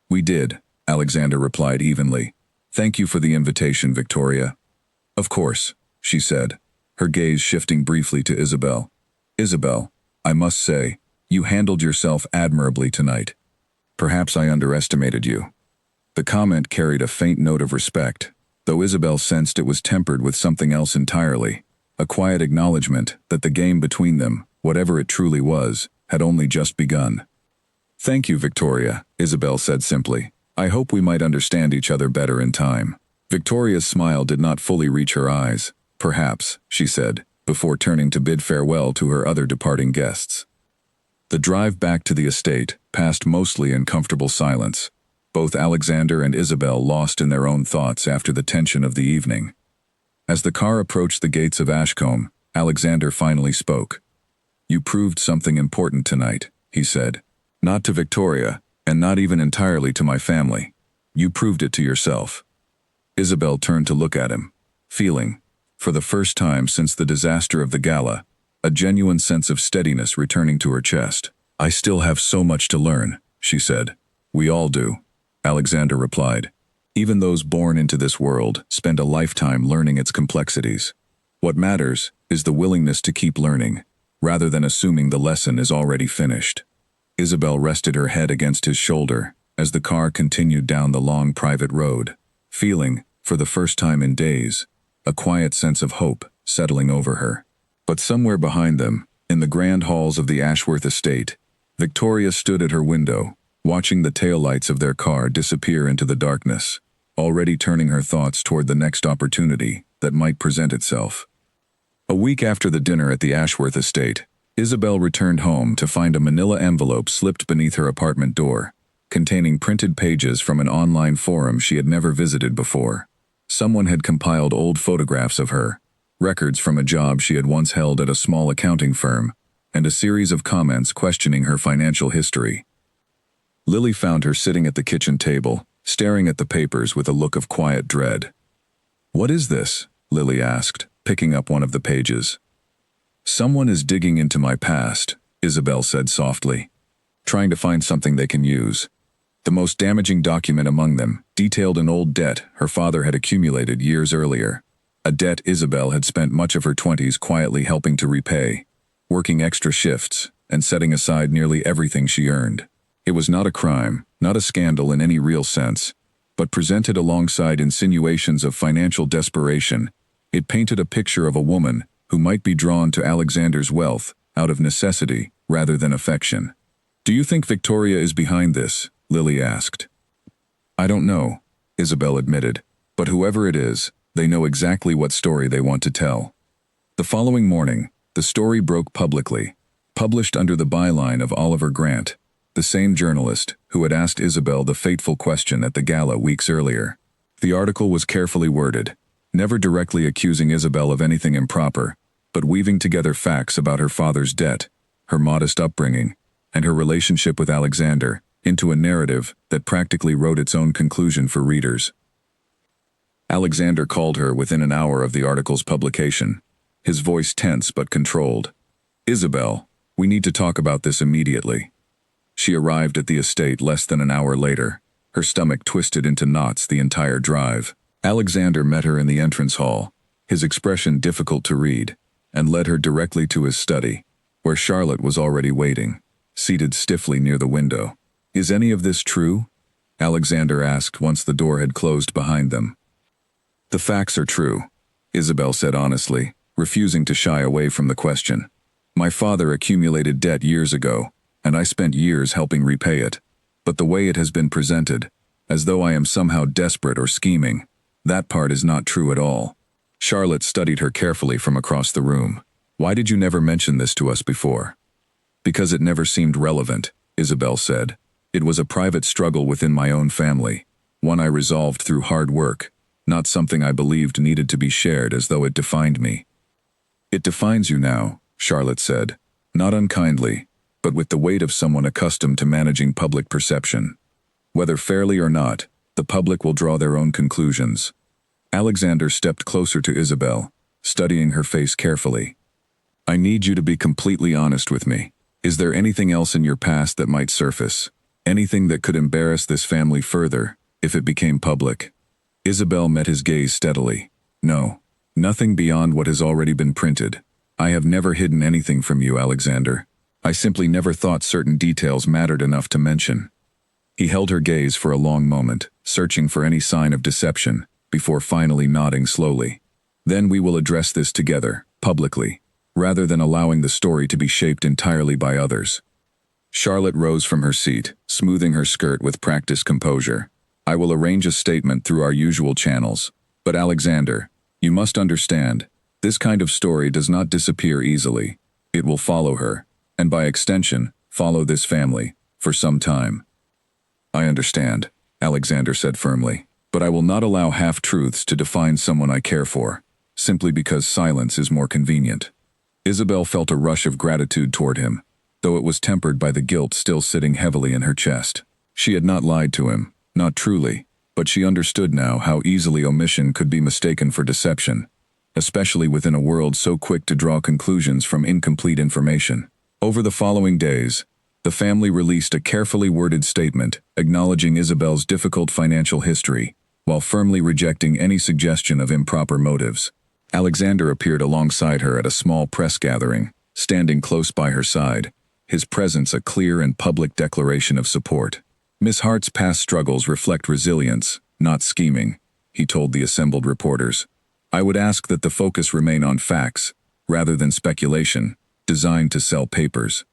"We did," Alexander replied evenly. "Thank you for the invitation, Victoria." "Of course," she said, her gaze shifting briefly to Isabel. "Isabel, I must say, you handled yourself admirably tonight. Perhaps I underestimated you." The comment carried a faint note of respect, though Isabel sensed it was tempered with something else entirely, a quiet acknowledgement that the game between them, whatever it truly was, had only just begun. "Thank you, Victoria," Isabel said simply. "I hope we might understand each other better in time." Victoria's smile did not fully reach her eyes. "Perhaps," she said, before turning to bid farewell to her other departing guests. The drive back to the estate passed mostly in comfortable silence, both Alexander and Isabel lost in their own thoughts after the tension of the evening. As the car approached the gates of Ashcombe, Alexander finally spoke. "You proved something important tonight," he said. "Not to Victoria, and not even entirely to my family. You proved it to yourself." Isabel turned to look at him, feeling, for the first time since the disaster of the gala, a genuine sense of steadiness returning to her chest. "I still have so much to learn," she said. "We all do," Alexander replied. "Even those born into this world spend a lifetime learning its complexities. What matters is the willingness to keep learning, rather than assuming the lesson is already finished." Isabel rested her head against his shoulder as the car continued down the long private road, feeling, for the first time in days, a quiet sense of hope settling over her. But somewhere behind them, in the grand halls of the Ashworth estate, Victoria stood at her window, watching the taillights of their car disappear into the darkness, already turning her thoughts toward the next opportunity that might present itself. A week after the dinner at the Ashworth estate, Isabel returned home to find a manila envelope slipped beneath her apartment door, containing printed pages from an online forum she had never visited before. Someone had compiled old photographs of her, records from a job she had once held at a small accounting firm, and a series of comments questioning her financial history. Lily found her sitting at the kitchen table, staring at the papers with a look of quiet dread. "What is this?" Lily asked, picking up one of the pages. "Someone is digging into my past," Isabel said softly, "trying to find something they can use." The most damaging document among them detailed an old debt her father had accumulated years earlier, a debt Isabel had spent much of her 20s quietly helping to repay, working extra shifts and setting aside nearly everything she earned. It was not a crime, not a scandal in any real sense, but presented alongside insinuations of financial desperation. It painted a picture of a woman who might be drawn to Alexander's wealth out of necessity rather than affection. "Do you think Victoria is behind this?" Lily asked. "I don't know," Isabel admitted, "but whoever it is, they know exactly what story they want to tell." The following morning, the story broke publicly, published under the byline of Oliver Grant, the same journalist who had asked Isabel the fateful question at the gala weeks earlier. The article was carefully worded, never directly accusing Isabel of anything improper, but weaving together facts about her father's debt, her modest upbringing, and her relationship with Alexander into a narrative that practically wrote its own conclusion for readers. Alexander called her within an hour of the article's publication, his voice tense but controlled. "Isabel, we need to talk about this immediately." She arrived at the estate less than an hour later, her stomach twisted into knots the entire drive. Alexander met her in the entrance hall, his expression difficult to read, and led her directly to his study, where Charlotte was already waiting, seated stiffly near the window. "Is any of this true?" Alexander asked once the door had closed behind them. "The facts are true," Isabel said honestly, refusing to shy away from the question. "My father accumulated debt years ago, and I spent years helping repay it. But the way it has been presented, as though I am somehow desperate or scheming, that part is not true at all." Charlotte studied her carefully from across the room. "Why did you never mention this to us before?" "Because it never seemed relevant," Isabel said. "It was a private struggle within my own family, one I resolved through hard work, not something I believed needed to be shared as though it defined me." "It defines you now," Charlotte said, not unkindly, but with the weight of someone accustomed to managing public perception. "Whether fairly or not, the public will draw their own conclusions." Alexander stepped closer to Isabel, studying her face carefully. "I need you to be completely honest with me. Is there anything else in your past that might surface? Anything that could embarrass this family further, if it became public?" Isabel met his gaze steadily. "No, nothing beyond what has already been printed. I have never hidden anything from you, Alexander. I simply never thought certain details mattered enough to mention." He held her gaze for a long moment, searching for any sign of deception, before finally nodding slowly. "Then we will address this together, publicly, rather than allowing the story to be shaped entirely by others." Charlotte rose from her seat, smoothing her skirt with practiced composure. "I will arrange a statement through our usual channels. But Alexander, you must understand, this kind of story does not disappear easily. It will follow her, and by extension, follow this family, for some time. I understand, Alexander said firmly, but I will not allow half-truths to define someone I care for, simply because silence is more convenient. Isabel felt a rush of gratitude toward him, though it was tempered by the guilt still sitting heavily in her chest. She had not lied to him, not truly, but she understood now how easily omission could be mistaken for deception, especially within a world so quick to draw conclusions from incomplete information. Over the following days, the family released a carefully worded statement acknowledging Isabel's difficult financial history, while firmly rejecting any suggestion of improper motives. Alexander appeared alongside her at a small press gathering, standing close by her side, his presence a clear and public declaration of support. Miss Hart's past struggles reflect resilience, not scheming, he told the assembled reporters. I would ask that the focus remain on facts, rather than speculation, designed to sell papers.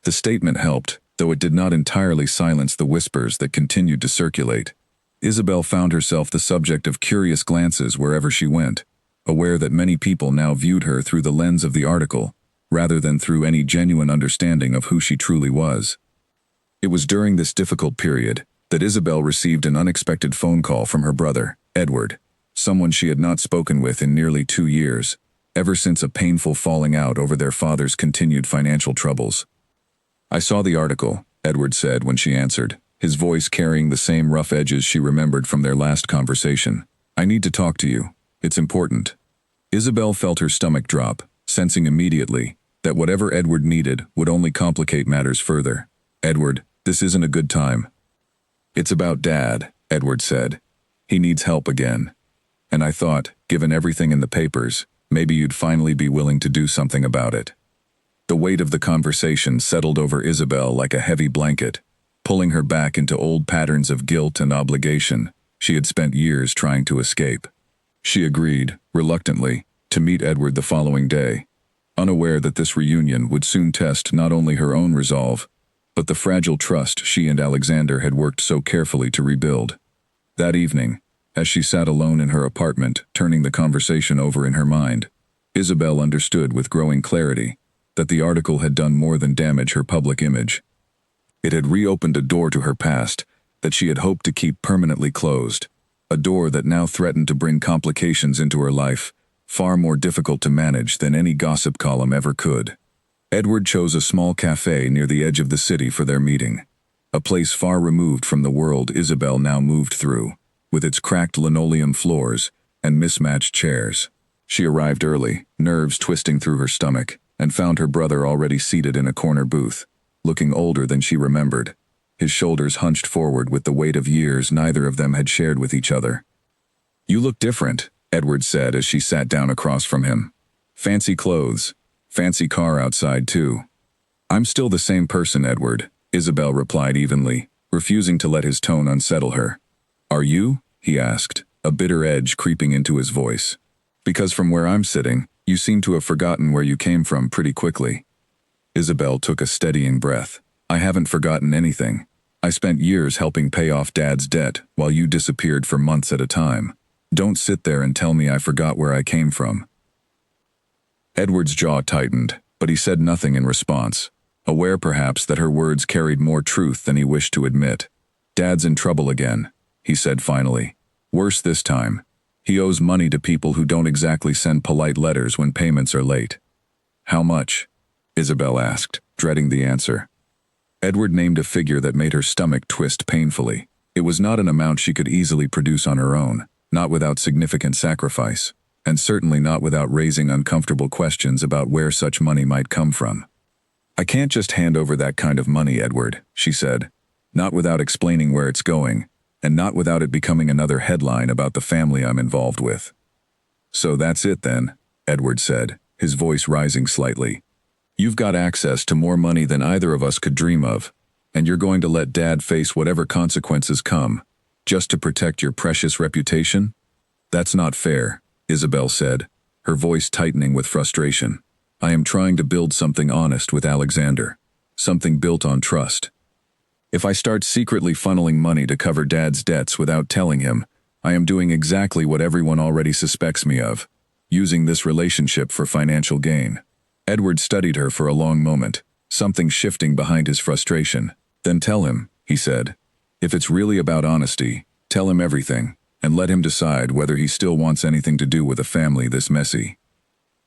The statement helped, though it did not entirely silence the whispers that continued to circulate. Isabel found herself the subject of curious glances wherever she went, aware that many people now viewed her through the lens of the article, rather than through any genuine understanding of who she truly was. It was during this difficult period that Isabel received an unexpected phone call from her brother, Edward, someone she had not spoken with in nearly 2 years, ever since a painful falling out over their father's continued financial troubles. I saw the article, Edward said when she answered, his voice carrying the same rough edges she remembered from their last conversation. I need to talk to you. It's important. Isabel felt her stomach drop, sensing immediately that whatever Edward needed would only complicate matters further. Edward, this isn't a good time. It's about Dad, Edward said. He needs help again. And I thought, given everything in the papers, maybe you'd finally be willing to do something about it. The weight of the conversation settled over Isabel like a heavy blanket, pulling her back into old patterns of guilt and obligation she had spent years trying to escape. She agreed, reluctantly, to meet Edward the following day, unaware that this reunion would soon test not only her own resolve, but the fragile trust she and Alexander had worked so carefully to rebuild. That evening, as she sat alone in her apartment, turning the conversation over in her mind, Isabel understood with growing clarity that the article had done more than damage her public image. It had reopened a door to her past that she had hoped to keep permanently closed, a door that now threatened to bring complications into her life, far more difficult to manage than any gossip column ever could. Edward chose a small cafe near the edge of the city for their meeting, a place far removed from the world Isabel now moved through, with its cracked linoleum floors and mismatched chairs. She arrived early, nerves twisting through her stomach, and found her brother already seated in a corner booth, looking older than she remembered, his shoulders hunched forward with the weight of years neither of them had shared with each other. You look different, Edward said as she sat down across from him. Fancy clothes. Fancy car outside, too. I'm still the same person, Edward, Isabel replied evenly, refusing to let his tone unsettle her. Are you? He asked, a bitter edge creeping into his voice. Because from where I'm sitting, you seem to have forgotten where you came from pretty quickly. Isabel took a steadying breath. I haven't forgotten anything. I spent years helping pay off Dad's debt while you disappeared for months at a time. Don't sit there and tell me I forgot where I came from. Edward's jaw tightened, but he said nothing in response, aware perhaps that her words carried more truth than he wished to admit. Dad's in trouble again, he said finally. Worse this time. He owes money to people who don't exactly send polite letters when payments are late. How much? Isabel asked, dreading the answer. Edward named a figure that made her stomach twist painfully. It was not an amount she could easily produce on her own, not without significant sacrifice, and certainly not without raising uncomfortable questions about where such money might come from. I can't just hand over that kind of money, Edward, she said, not without explaining where it's going, and not without it becoming another headline about the family I'm involved with. So that's it then, Edward said, his voice rising slightly. You've got access to more money than either of us could dream of, and you're going to let Dad face whatever consequences come, just to protect your precious reputation? That's not fair, Isabel said, her voice tightening with frustration. I am trying to build something honest with Alexander, something built on trust. If I start secretly funneling money to cover Dad's debts without telling him, I am doing exactly what everyone already suspects me of, using this relationship for financial gain. Edward studied her for a long moment, something shifting behind his frustration. Then tell him, he said. If it's really about honesty, tell him everything, and let him decide whether he still wants anything to do with a family this messy.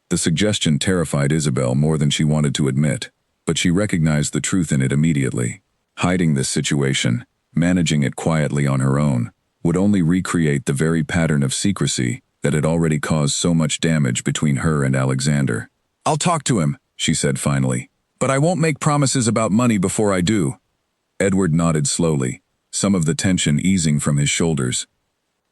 The suggestion terrified Isabel more than she wanted to admit, but she recognized the truth in it immediately. Hiding this situation, managing it quietly on her own, would only recreate the very pattern of secrecy that had already caused so much damage between her and Alexander. "I'll talk to him," she said finally, "but I won't make promises about money before I do." Edward nodded slowly, some of the tension easing from his shoulders.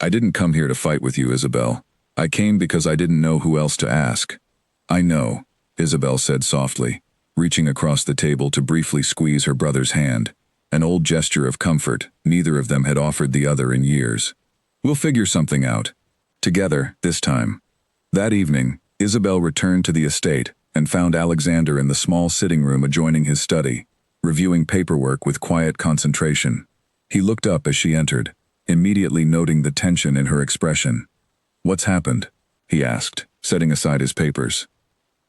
"I didn't come here to fight with you, Isabel. I came because I didn't know who else to ask." "I know," Isabel said softly, reaching across the table to briefly squeeze her brother's hand, an old gesture of comfort neither of them had offered the other in years. "We'll figure something out. Together, this time." That evening, Isabel returned to the estate and found Alexander in the small sitting room adjoining his study, reviewing paperwork with quiet concentration. He looked up as she entered, immediately noting the tension in her expression. "What's happened?" he asked, setting aside his papers.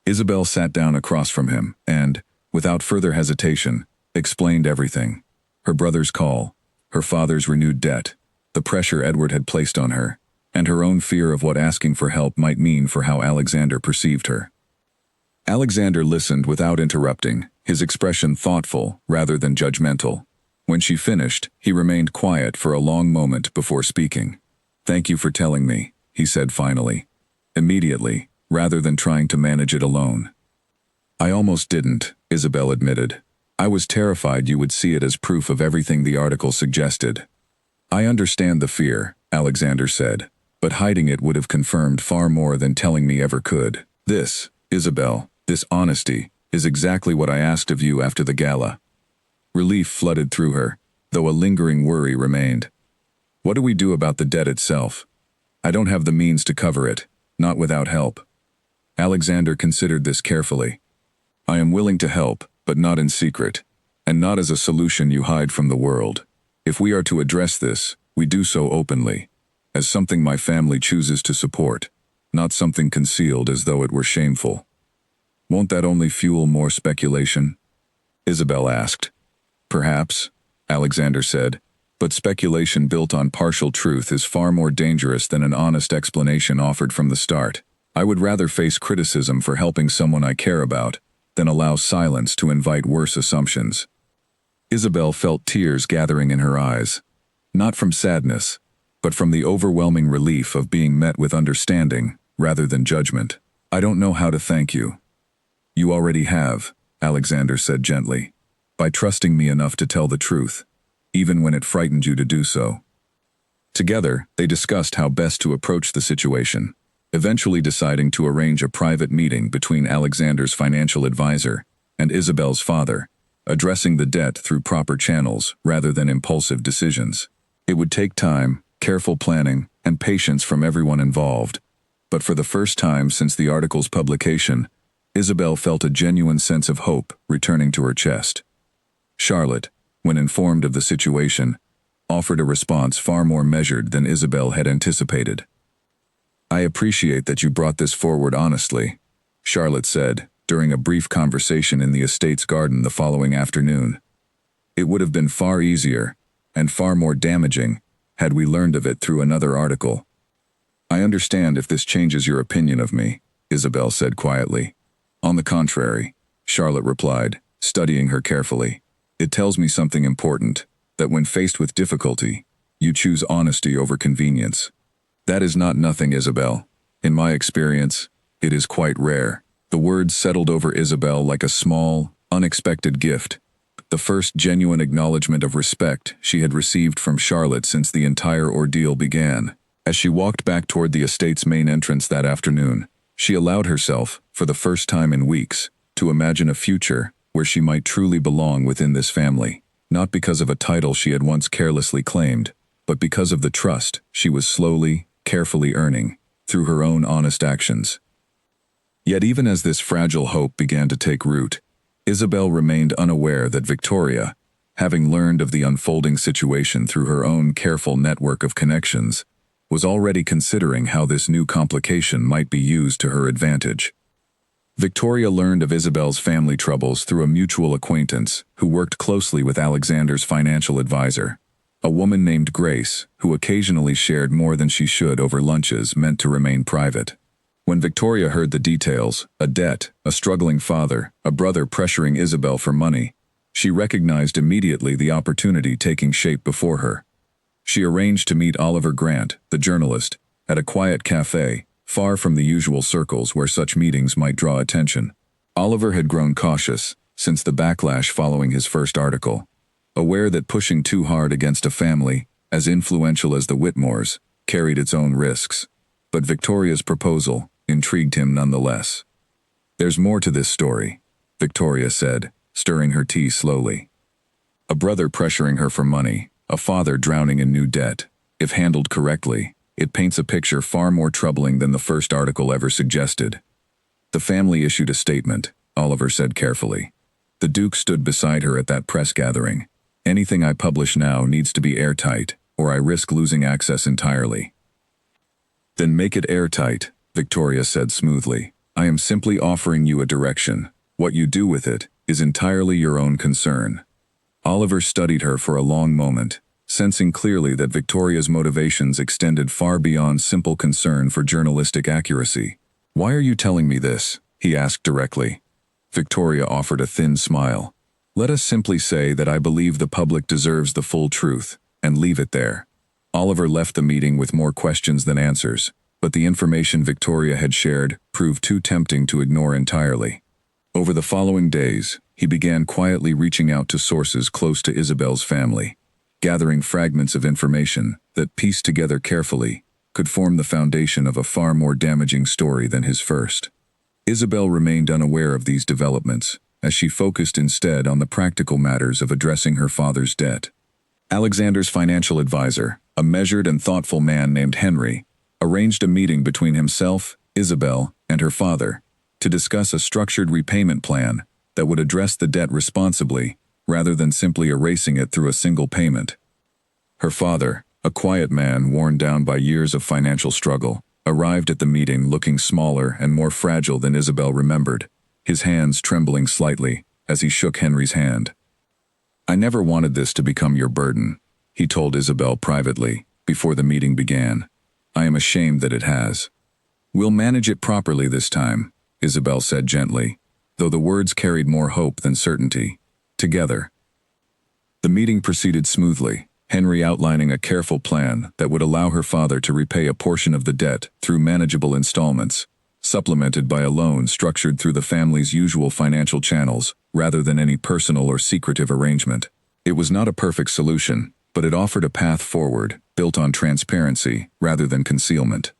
Isabel sat down across from him and, without further hesitation, explained everything. Her brother's call, her father's renewed debt, the pressure Edward had placed on her, and her own fear of what asking for help might mean for how Alexander perceived her. Alexander listened without interrupting, his expression thoughtful rather than judgmental. When she finished, he remained quiet for a long moment before speaking. "Thank you for telling me," he said finally. Immediately, rather than trying to manage it alone. "I almost didn't," Isabel admitted. "I was terrified you would see it as proof of everything the article suggested." "I understand the fear," Alexander said, "but hiding it would have confirmed far more than telling me ever could. This, Isabel, this honesty, is exactly what I asked of you after the gala." Relief flooded through her, though a lingering worry remained. "What do we do about the debt itself? I don't have the means to cover it, not without help." Alexander considered this carefully. "I am willing to help, but not in secret, and not as a solution you hide from the world. If we are to address this, we do so openly, as something my family chooses to support, not something concealed as though it were shameful." "Won't that only fuel more speculation?" Isabel asked. "Perhaps," Alexander said, "but speculation built on partial truth is far more dangerous than an honest explanation offered from the start. I would rather face criticism for helping someone I care about than allow silence to invite worse assumptions." Isabel felt tears gathering in her eyes, not from sadness, but from the overwhelming relief of being met with understanding rather than judgment. "I don't know how to thank you." "You already have," Alexander said gently, "by trusting me enough to tell the truth, even when it frightened you to do so." Together, they discussed how best to approach the situation, eventually deciding to arrange a private meeting between Alexander's financial advisor and Isabel's father, addressing the debt through proper channels rather than impulsive decisions. It would take time, careful planning, and patience from everyone involved, but for the first time since the article's publication, Isabel felt a genuine sense of hope returning to her chest. Charlotte, when informed of the situation, offered a response far more measured than Isabel had anticipated. "I appreciate that you brought this forward honestly," Charlotte said, during a brief conversation in the estate's garden the following afternoon. "It would have been far easier, and far more damaging, had we learned of it through another article." "I understand if this changes your opinion of me," Isabel said quietly. "On the contrary," Charlotte replied, studying her carefully. "It tells me something important, that when faced with difficulty, you choose honesty over convenience. That is not nothing, Isabel. In my experience, it is quite rare." The words settled over Isabel like a small, unexpected gift, the first genuine acknowledgement of respect she had received from Charlotte since the entire ordeal began. As she walked back toward the estate's main entrance that afternoon, she allowed herself, for the first time in weeks, to imagine a future where she might truly belong within this family, not because of a title she had once carelessly claimed, but because of the trust she was slowly, carefully earning through her own honest actions. Yet even as this fragile hope began to take root, Isabel remained unaware that Victoria, having learned of the unfolding situation through her own careful network of connections, was already considering how this new complication might be used to her advantage. Victoria learned of Isabel's family troubles through a mutual acquaintance who worked closely with Alexander's financial advisor. A woman named Grace, who occasionally shared more than she should over lunches meant to remain private. When Victoria heard the details, a debt, a struggling father, a brother pressuring Isabel for money, she recognized immediately the opportunity taking shape before her. She arranged to meet Oliver Grant, the journalist, at a quiet cafe, far from the usual circles where such meetings might draw attention. Oliver had grown cautious since the backlash following his first article, aware that pushing too hard against a family, as influential as the Whitmores, carried its own risks. But Victoria's proposal intrigued him nonetheless. "There's more to this story," Victoria said, stirring her tea slowly. "A brother pressuring her for money, a father drowning in new debt. If handled correctly, it paints a picture far more troubling than the first article ever suggested." "The family issued a statement," Oliver said carefully. "The Duke stood beside her at that press gathering. Anything I publish now needs to be airtight, or I risk losing access entirely." "Then make it airtight," Victoria said smoothly. "I am simply offering you a direction. What you do with it is entirely your own concern." Oliver studied her for a long moment, sensing clearly that Victoria's motivations extended far beyond simple concern for journalistic accuracy. "Why are you telling me this?" he asked directly. Victoria offered a thin smile. "Let us simply say that I believe the public deserves the full truth, and leave it there." Oliver left the meeting with more questions than answers, but the information Victoria had shared proved too tempting to ignore entirely. Over the following days, he began quietly reaching out to sources close to Isabel's family, gathering fragments of information that, pieced together carefully, could form the foundation of a far more damaging story than his first. Isabel remained unaware of these developments, as she focused instead on the practical matters of addressing her father's debt. Alexander's financial advisor, a measured and thoughtful man named Henry, arranged a meeting between himself, Isabel, and her father to discuss a structured repayment plan that would address the debt responsibly rather than simply erasing it through a single payment. Her father, a quiet man worn down by years of financial struggle, arrived at the meeting looking smaller and more fragile than Isabel remembered, his hands trembling slightly as he shook Henry's hand. "I never wanted this to become your burden," he told Isabel privately before the meeting began. "I am ashamed that it has." "We'll manage it properly this time," Isabel said gently, though the words carried more hope than certainty. "Together." The meeting proceeded smoothly, Henry outlining a careful plan that would allow her father to repay a portion of the debt through manageable installments, supplemented by a loan structured through the family's usual financial channels rather than any personal or secretive arrangement. It was not a perfect solution, but it offered a path forward, built on transparency rather than concealment.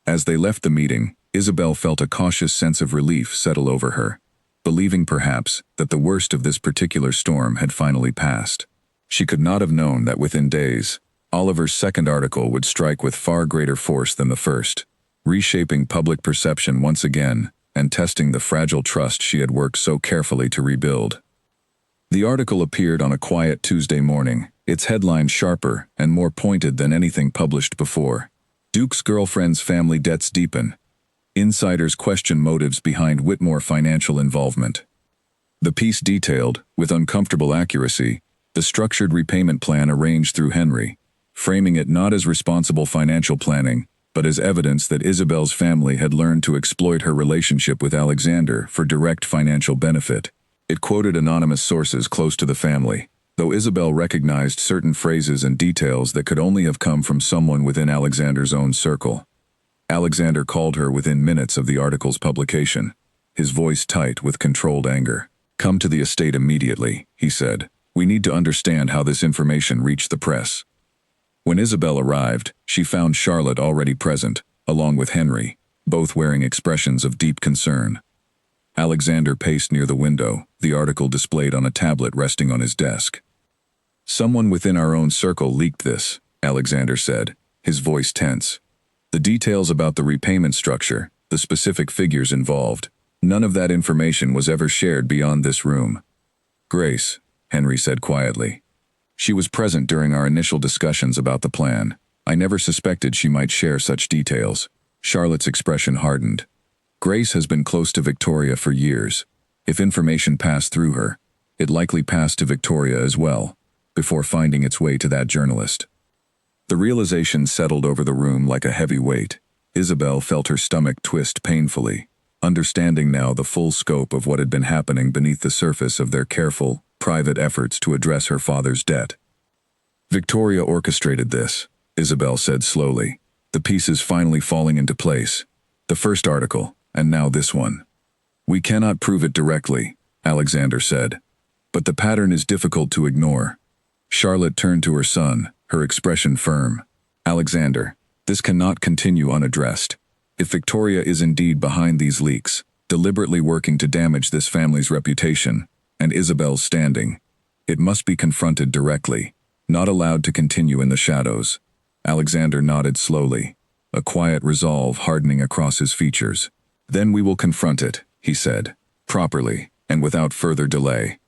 As they left the meeting, Isabel felt a cautious sense of relief settle over her, believing perhaps that the worst of this particular storm had finally passed. She could not have known that within days, Oliver's second article would strike with far greater force than the first, reshaping public perception once again and testing the fragile trust she had worked so carefully to rebuild. The article appeared on a quiet Tuesday morning, its headline sharper and more pointed than anything published before. "Duke's girlfriend's family debts deepen. Insiders question motives behind Whitmore financial involvement." The piece detailed, with uncomfortable accuracy, the structured repayment plan arranged through Henry, framing it not as responsible financial planning, but as evidence that Isabel's family had learned to exploit her relationship with Alexander for direct financial benefit. It quoted anonymous sources close to the family, though Isabel recognized certain phrases and details that could only have come from someone within Alexander's own circle. Alexander called her within minutes of the article's publication, his voice tight with controlled anger. "Come to the estate immediately," he said. "We need to understand how this information reached the press." When Isabel arrived, she found Charlotte already present, along with Henry, both wearing expressions of deep concern. Alexander paced near the window, the article displayed on a tablet resting on his desk. "Someone within our own circle leaked this," Alexander said, his voice tense. "The details about the repayment structure, the specific figures involved, none of that information was ever shared beyond this room." "Grace," Henry said quietly. "She was present during our initial discussions about the plan. I never suspected she might share such details." Charlotte's expression hardened. Grace has been close to Victoria for years. If information passed through her, it likely passed to Victoria as well, before finding its way to that journalist. The realization settled over the room like a heavy weight. Isabel felt her stomach twist painfully, understanding now the full scope of what had been happening beneath the surface of their careful, private efforts to address her father's debt. Victoria orchestrated this, Isabel said slowly, the pieces finally falling into place. The first article, and now this one. We cannot prove it directly, Alexander said, but the pattern is difficult to ignore. Charlotte turned to her son, her expression firm. Alexander, this cannot continue unaddressed. If Victoria is indeed behind these leaks, deliberately working to damage this family's reputation, and Isabel's standing, it must be confronted directly, not allowed to continue in the shadows. Alexander nodded slowly, a quiet resolve hardening across his features. Then we will confront it, he said, properly, and without further delay.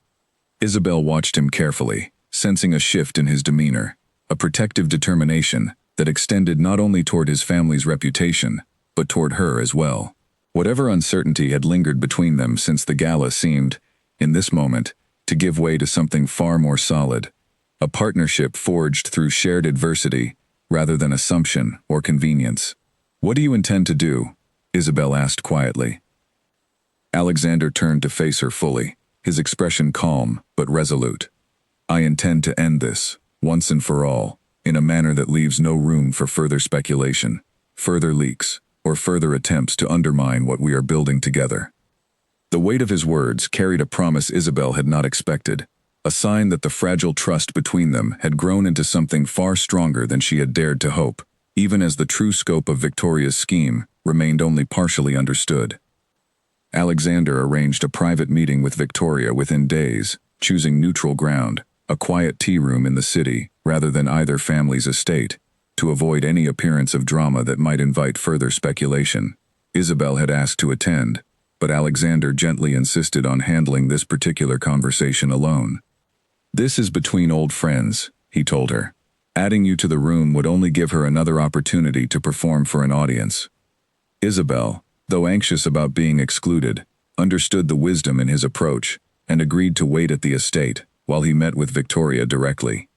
Isabel watched him carefully, sensing a shift in his demeanor, a protective determination that extended not only toward his family's reputation, but toward her as well. Whatever uncertainty had lingered between them since the gala seemed, in this moment, to give way to something far more solid, a partnership forged through shared adversity rather than assumption or convenience. What do you intend to do? Isabel asked quietly. Alexander turned to face her fully, his expression calm but resolute. I intend to end this, once and for all, in a manner that leaves no room for further speculation, further leaks, or further attempts to undermine what we are building together. The weight of his words carried a promise Isabel had not expected, a sign that the fragile trust between them had grown into something far stronger than she had dared to hope, even as the true scope of Victoria's scheme remained only partially understood. Alexander arranged a private meeting with Victoria within days, choosing neutral ground, a quiet tea room in the city rather than either family's estate, to avoid any appearance of drama that might invite further speculation. Isabel had asked to attend, but Alexander gently insisted on handling this particular conversation alone. This is between old friends, he told her. Adding you to the room would only give her another opportunity to perform for an audience. Isabel, though anxious about being excluded, understood the wisdom in his approach and agreed to wait at the estate while he met with Victoria directly.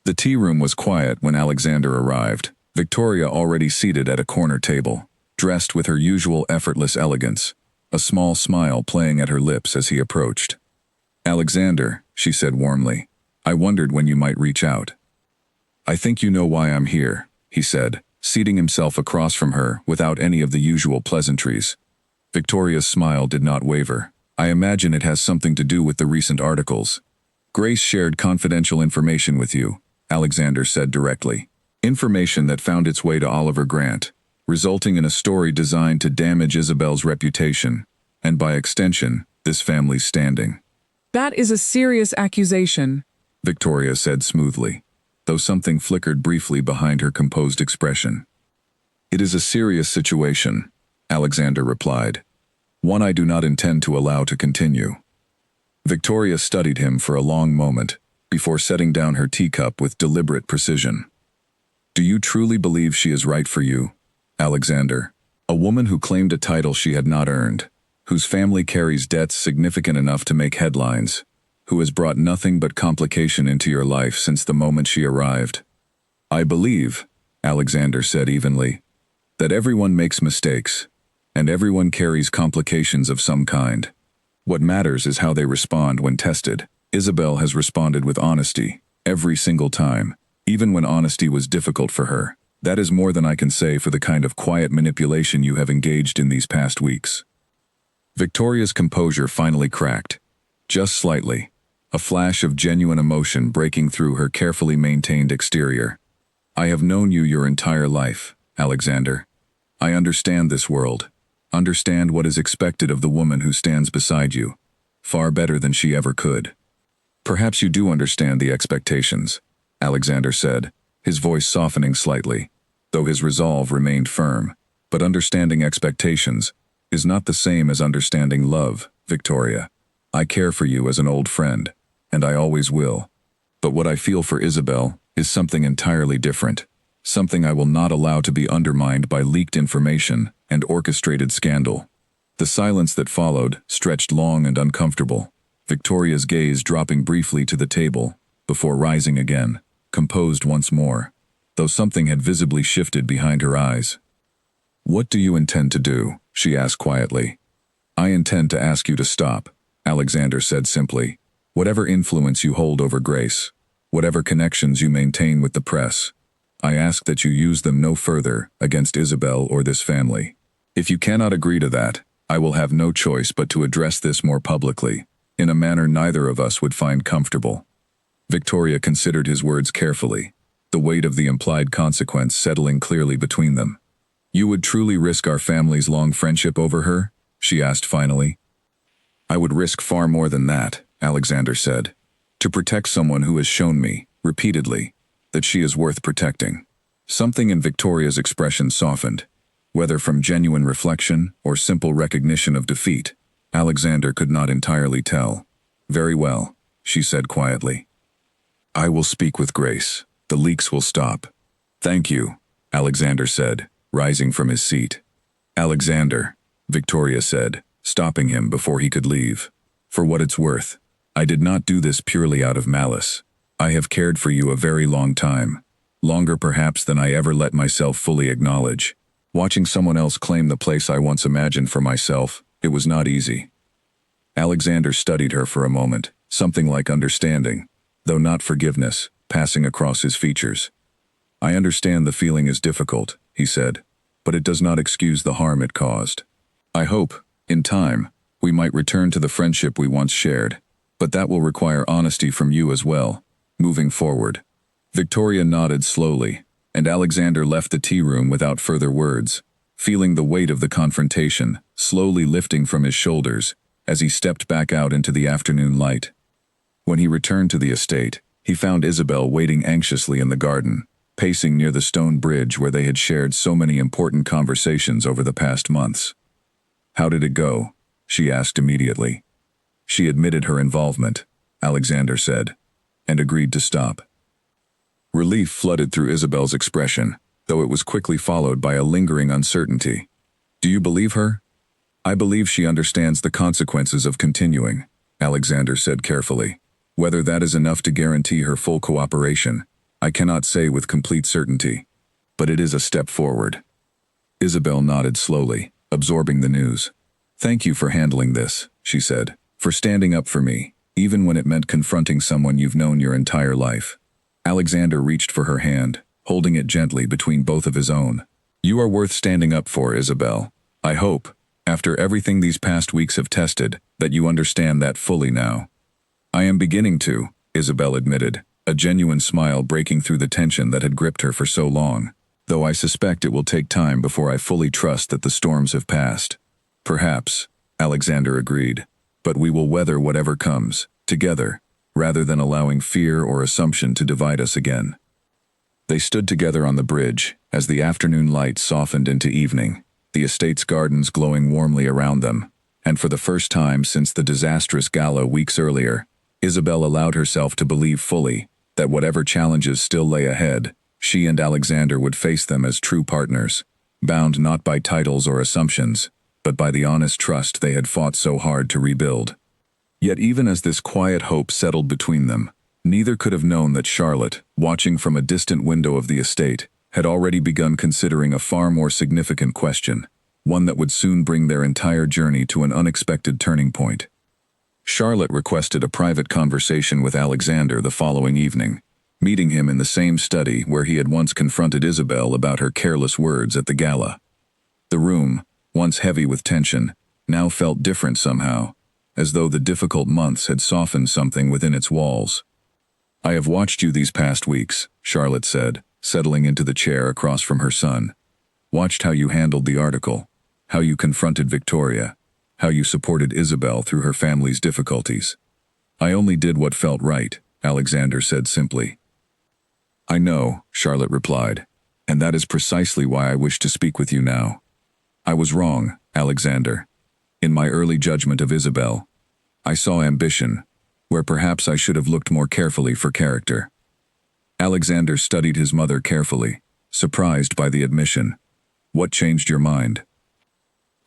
The tea room was quiet when Alexander arrived, Victoria already seated at a corner table, dressed with her usual effortless elegance, a small smile playing at her lips as he approached. Alexander, she said warmly, I wondered when you might reach out. I think you know why I'm here, he said, seating himself across from her without any of the usual pleasantries. Victoria's smile did not waver. I imagine it has something to do with the recent articles. Grace shared confidential information with you, Alexander said directly. Information that found its way to Oliver Grant, resulting in a story designed to damage Isabel's reputation, and by extension, this family's standing. That is a serious accusation, Victoria said smoothly, though something flickered briefly behind her composed expression. It is a serious situation, Alexander replied. One I do not intend to allow to continue. Victoria studied him for a long moment, before setting down her teacup with deliberate precision. Do you truly believe she is right for you, Alexander? A woman who claimed a title she had not earned, whose family carries debts significant enough to make headlines, who has brought nothing but complication into your life since the moment she arrived. I believe, Alexander said evenly, that everyone makes mistakes, and everyone carries complications of some kind. What matters is how they respond when tested. Isabel has responded with honesty, every single time, even when honesty was difficult for her. That is more than I can say for the kind of quiet manipulation you have engaged in these past weeks. Victoria's composure finally cracked, just slightly, a flash of genuine emotion breaking through her carefully maintained exterior. I have known you your entire life, Alexander. I understand this world, understand what is expected of the woman who stands beside you, far better than she ever could. Perhaps you do understand the expectations, Alexander said, his voice softening slightly, though his resolve remained firm. But understanding expectations is not the same as understanding love, Victoria. I care for you as an old friend, and I always will. But what I feel for Isabel is something entirely different, something I will not allow to be undermined by leaked information and orchestrated scandal. The silence that followed stretched long and uncomfortable, Victoria's gaze dropping briefly to the table, before rising again, composed once more, though something had visibly shifted behind her eyes. "What do you intend to do?" she asked quietly. "I intend to ask you to stop," Alexander said simply. "Whatever influence you hold over Grace, whatever connections you maintain with the press, I ask that you use them no further against Isabel or this family. If you cannot agree to that, I will have no choice but to address this more publicly, in a manner neither of us would find comfortable." Victoria considered his words carefully, the weight of the implied consequence settling clearly between them. "You would truly risk our family's long friendship over her?" she asked finally. "I would risk far more than that," Alexander said, "to protect someone who has shown me, repeatedly, that she is worth protecting." Something in Victoria's expression softened. Whether from genuine reflection or simple recognition of defeat, Alexander could not entirely tell. "Very well," she said quietly. "I will speak with Grace. The leaks will stop." "Thank you," Alexander said, rising from his seat. "Alexander," Victoria said, stopping him before he could leave. "For what it's worth, I did not do this purely out of malice. I have cared for you a very long time, longer perhaps than I ever let myself fully acknowledge. Watching someone else claim the place I once imagined for myself, it was not easy." Alexander studied her for a moment, something like understanding, though not forgiveness, passing across his features. "I understand the feeling is difficult," he said, "but it does not excuse the harm it caused. I hope, in time, we might return to the friendship we once shared, but that will require honesty from you as well, moving forward." Victoria nodded slowly, and Alexander left the tea room without further words, feeling the weight of the confrontation slowly lifting from his shoulders as he stepped back out into the afternoon light. When he returned to the estate, he found Isabel waiting anxiously in the garden, pacing near the stone bridge where they had shared so many important conversations over the past months. "How did it go?" she asked immediately. She admitted her involvement, Alexander said, and agreed to stop. Relief flooded through Isabel's expression, though it was quickly followed by a lingering uncertainty. "Do you believe her?" "I believe she understands the consequences of continuing," Alexander said carefully. "Whether that is enough to guarantee her full cooperation, I cannot say with complete certainty. But it is a step forward." Isabel nodded slowly, absorbing the news. "Thank you for handling this," she said, "for standing up for me, even when it meant confronting someone you've known your entire life." Alexander reached for her hand, holding it gently between both of his own. "You are worth standing up for, Isabel. I hope, after everything these past weeks have tested, that you understand that fully now." "I am beginning to," Isabel admitted, a genuine smile breaking through the tension that had gripped her for so long, "though I suspect it will take time before I fully trust that the storms have passed." "Perhaps," Alexander agreed, "but we will weather whatever comes, together, rather than allowing fear or assumption to divide us again." They stood together on the bridge as the afternoon light softened into evening, the estate's gardens glowing warmly around them, and for the first time since the disastrous gala weeks earlier, Isabel allowed herself to believe fully that whatever challenges still lay ahead, she and Alexander would face them as true partners, bound not by titles or assumptions, but by the honest trust they had fought so hard to rebuild. Yet even as this quiet hope settled between them, neither could have known that Charlotte, watching from a distant window of the estate, had already begun considering a far more significant question, one that would soon bring their entire journey to an unexpected turning point. Charlotte requested a private conversation with Alexander the following evening, meeting him in the same study where he had once confronted Isabel about her careless words at the gala. The room, once heavy with tension, now felt different somehow, as though the difficult months had softened something within its walls. "I have watched you these past weeks," Charlotte said, settling into the chair across from her son. "Watched how you handled the article, how you confronted Victoria, how you supported Isabel through her family's difficulties." "I only did what felt right," Alexander said simply. "I know," Charlotte replied, "and that is precisely why I wish to speak with you now. I was wrong, Alexander. In my early judgment of Isabel, I saw ambition, where perhaps I should have looked more carefully for character." Alexander studied his mother carefully, surprised by the admission. What changed your mind?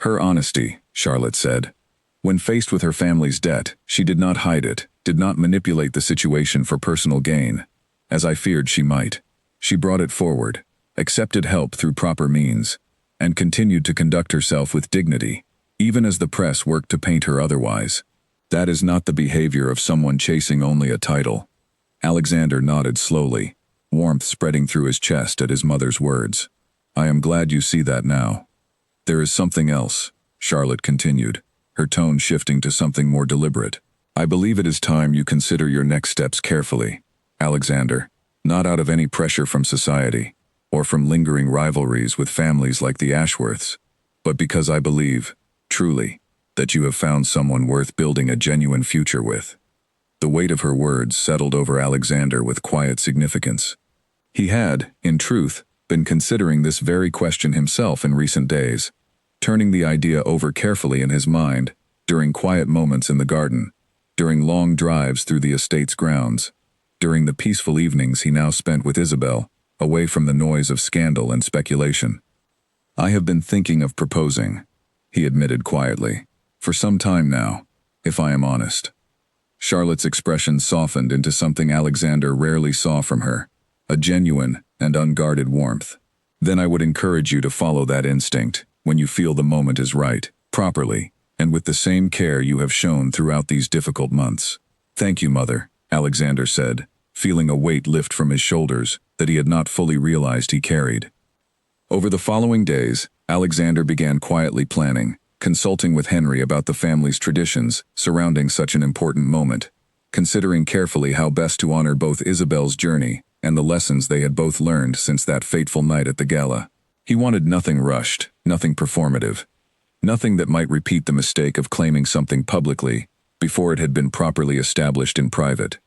Her honesty, Charlotte said. When faced with her family's debt, she did not hide it, did not manipulate the situation for personal gain, as I feared she might. She brought it forward, accepted help through proper means, and continued to conduct herself with dignity, even as the press worked to paint her otherwise. That is not the behavior of someone chasing only a title. Alexander nodded slowly, warmth spreading through his chest at his mother's words. I am glad you see that now. There is something else, Charlotte continued, her tone shifting to something more deliberate. I believe it is time you consider your next steps carefully, Alexander, not out of any pressure from society, or from lingering rivalries with families like the Ashworths, but because I believe, truly, that you have found someone worth building a genuine future with. The weight of her words settled over Alexander with quiet significance. He had, in truth, been considering this very question himself in recent days, turning the idea over carefully in his mind, during quiet moments in the garden, during long drives through the estate's grounds, during the peaceful evenings he now spent with Isabel, away from the noise of scandal and speculation. I have been thinking of proposing, he admitted quietly, for some time now, if I am honest. Charlotte's expression softened into something Alexander rarely saw from her, a genuine and unguarded warmth. Then I would encourage you to follow that instinct, when you feel the moment is right, properly, and with the same care you have shown throughout these difficult months. Thank you, Mother, Alexander said, feeling a weight lift from his shoulders that he had not fully realized he carried. Over the following days, Alexander began quietly planning, consulting with Henry about the family's traditions surrounding such an important moment, considering carefully how best to honor both Isabel's journey and the lessons they had both learned since that fateful night at the gala. He wanted nothing rushed, nothing performative, nothing that might repeat the mistake of claiming something publicly before it had been properly established in private.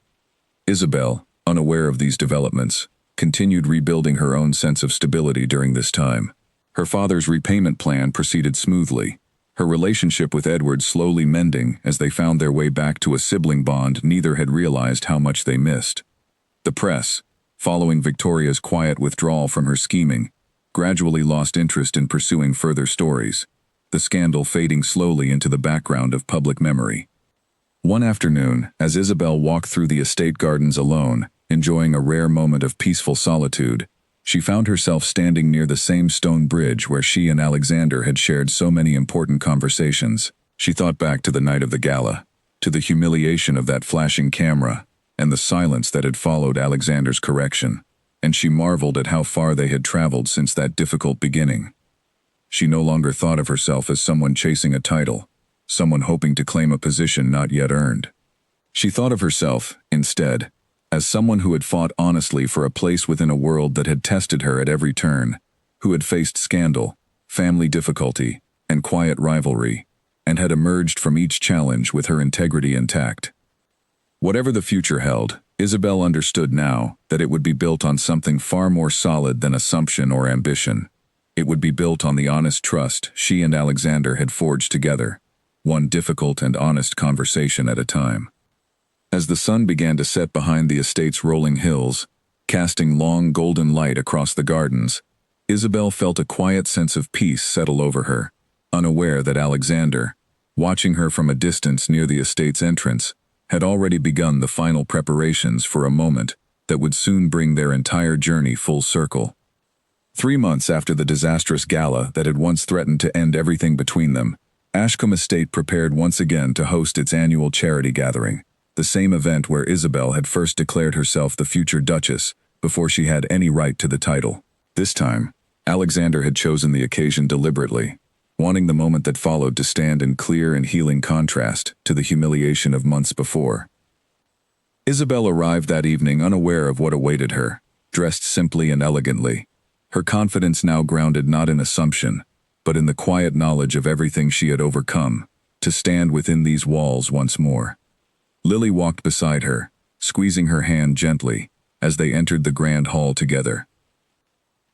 Isabel, unaware of these developments, continued rebuilding her own sense of stability during this time. Her father's repayment plan proceeded smoothly, her relationship with Edward slowly mending as they found their way back to a sibling bond neither had realized how much they missed. The press, following Victoria's quiet withdrawal from her scheming, gradually lost interest in pursuing further stories, the scandal fading slowly into the background of public memory. One afternoon, as Isabel walked through the estate gardens alone, enjoying a rare moment of peaceful solitude, she found herself standing near the same stone bridge where she and Alexander had shared so many important conversations. She thought back to the night of the gala, to the humiliation of that flashing camera, and the silence that had followed Alexander's correction, and she marveled at how far they had traveled since that difficult beginning. She no longer thought of herself as someone chasing a title, someone hoping to claim a position not yet earned. She thought of herself, instead, as someone who had fought honestly for a place within a world that had tested her at every turn, who had faced scandal, family difficulty, and quiet rivalry, and had emerged from each challenge with her integrity intact. Whatever the future held, Isabel understood now that it would be built on something far more solid than assumption or ambition. It would be built on the honest trust she and Alexander had forged together, one difficult and honest conversation at a time. As the sun began to set behind the estate's rolling hills, casting long golden light across the gardens, Isabel felt a quiet sense of peace settle over her, unaware that Alexander, watching her from a distance near the estate's entrance, had already begun the final preparations for a moment that would soon bring their entire journey full circle. 3 months after the disastrous gala that had once threatened to end everything between them, Ashcombe Estate prepared once again to host its annual charity gathering, the same event where Isabel had first declared herself the future Duchess before she had any right to the title. This time, Alexander had chosen the occasion deliberately, wanting the moment that followed to stand in clear and healing contrast to the humiliation of months before. Isabel arrived that evening unaware of what awaited her, dressed simply and elegantly, her confidence now grounded not in assumption, but in the quiet knowledge of everything she had overcome, to stand within these walls once more. Lily walked beside her, squeezing her hand gently, as they entered the grand hall together.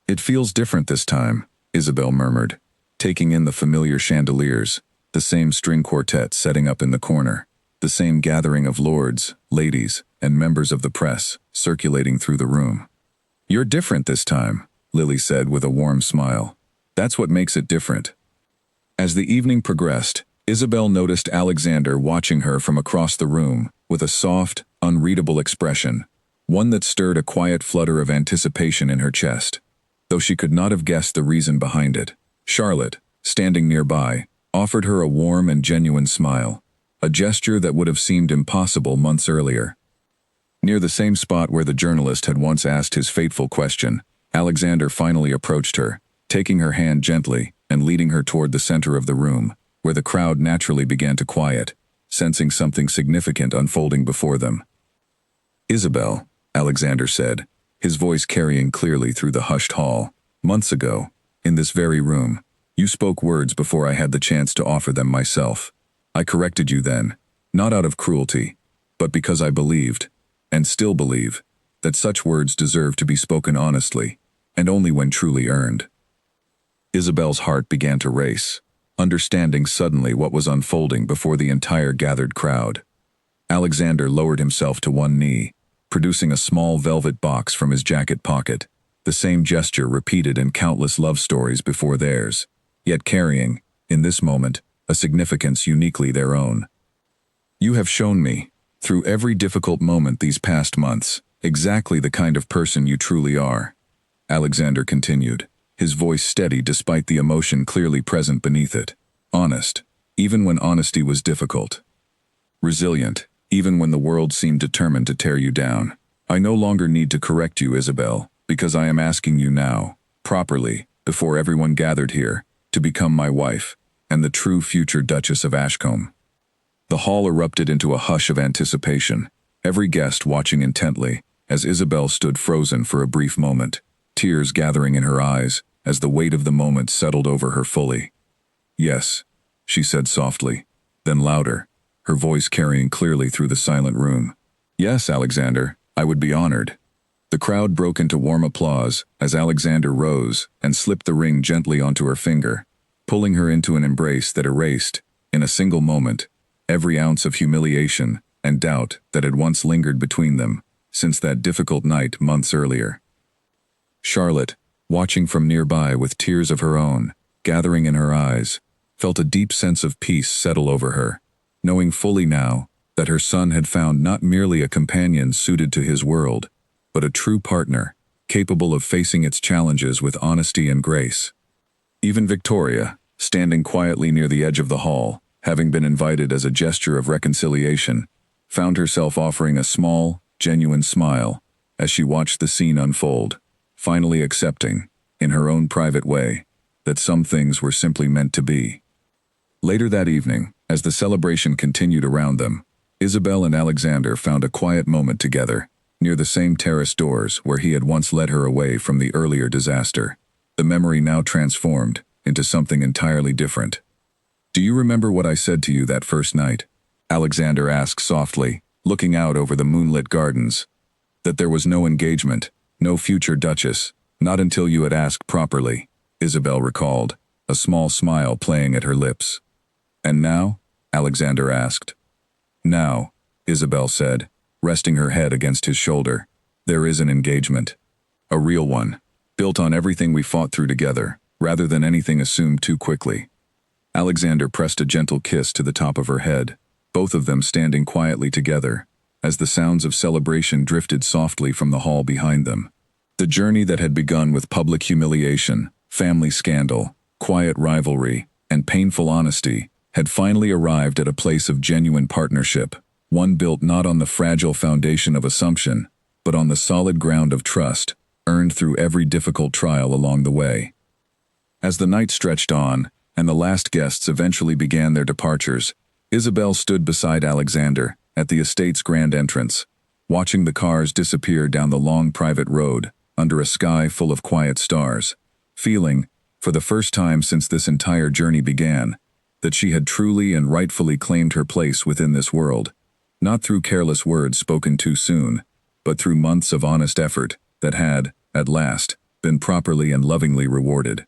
"It feels different this time," Isabel murmured, taking in the familiar chandeliers, the same string quartet setting up in the corner, the same gathering of lords, ladies, and members of the press circulating through the room. "You're different this time," Lily said with a warm smile. That's what makes it different. As the evening progressed, Isabel noticed Alexander watching her from across the room with a soft, unreadable expression, one that stirred a quiet flutter of anticipation in her chest. Though she could not have guessed the reason behind it, Charlotte, standing nearby, offered her a warm and genuine smile, a gesture that would have seemed impossible months earlier. Near the same spot where the journalist had once asked his fateful question, Alexander finally approached her, taking her hand gently and leading her toward the center of the room, where the crowd naturally began to quiet, sensing something significant unfolding before them. "Isabel," Alexander said, his voice carrying clearly through the hushed hall, "months ago, in this very room, you spoke words before I had the chance to offer them myself. I corrected you then, not out of cruelty, but because I believed, and still believe, that such words deserve to be spoken honestly, and only when truly earned." Isabel's heart began to race, understanding suddenly what was unfolding before the entire gathered crowd. Alexander lowered himself to one knee, producing a small velvet box from his jacket pocket, the same gesture repeated in countless love stories before theirs, yet carrying, in this moment, a significance uniquely their own. "You have shown me, through every difficult moment these past months, exactly the kind of person you truly are," Alexander continued, his voice steady despite the emotion clearly present beneath it. "Honest, even when honesty was difficult. Resilient, even when the world seemed determined to tear you down. I no longer need to correct you, Isabel, because I am asking you now, properly, before everyone gathered here, to become my wife, and the true future Duchess of Ashcombe." The hall erupted into a hush of anticipation, every guest watching intently, as Isabel stood frozen for a brief moment, tears gathering in her eyes, as the weight of the moment settled over her fully. "Yes," she said softly, then louder, her voice carrying clearly through the silent room. "Yes, Alexander, I would be honored." The crowd broke into warm applause as Alexander rose and slipped the ring gently onto her finger, pulling her into an embrace that erased, in a single moment, every ounce of humiliation and doubt that had once lingered between them since that difficult night months earlier. Charlotte, watching from nearby with tears of her own gathering in her eyes, felt a deep sense of peace settle over her, knowing fully now that her son had found not merely a companion suited to his world, but a true partner, capable of facing its challenges with honesty and grace. Even Victoria, standing quietly near the edge of the hall, having been invited as a gesture of reconciliation, found herself offering a small, genuine smile as she watched the scene unfold, finally accepting, in her own private way, that some things were simply meant to be. Later that evening, as the celebration continued around them, Isabel and Alexander found a quiet moment together, near the same terrace doors where he had once led her away from the earlier disaster, the memory now transformed into something entirely different. "Do you remember what I said to you that first night?" Alexander asked softly, looking out over the moonlit gardens. "That there was no engagement, no future Duchess, not until you had asked properly," Isabel recalled, a small smile playing at her lips. "And now?" Alexander asked. "Now," Isabel said, resting her head against his shoulder, "there is an engagement. A real one, built on everything we fought through together, rather than anything assumed too quickly." Alexander pressed a gentle kiss to the top of her head, both of them standing quietly together, as the sounds of celebration drifted softly from the hall behind them. The journey that had begun with public humiliation, family scandal, quiet rivalry, and painful honesty had finally arrived at a place of genuine partnership, one built not on the fragile foundation of assumption, but on the solid ground of trust, earned through every difficult trial along the way. As the night stretched on, and the last guests eventually began their departures, Isabel stood beside Alexander at the estate's grand entrance, watching the cars disappear down the long private road under a sky full of quiet stars, feeling, for the first time since this entire journey began, that she had truly and rightfully claimed her place within this world, not through careless words spoken too soon, but through months of honest effort that had, at last, been properly and lovingly rewarded.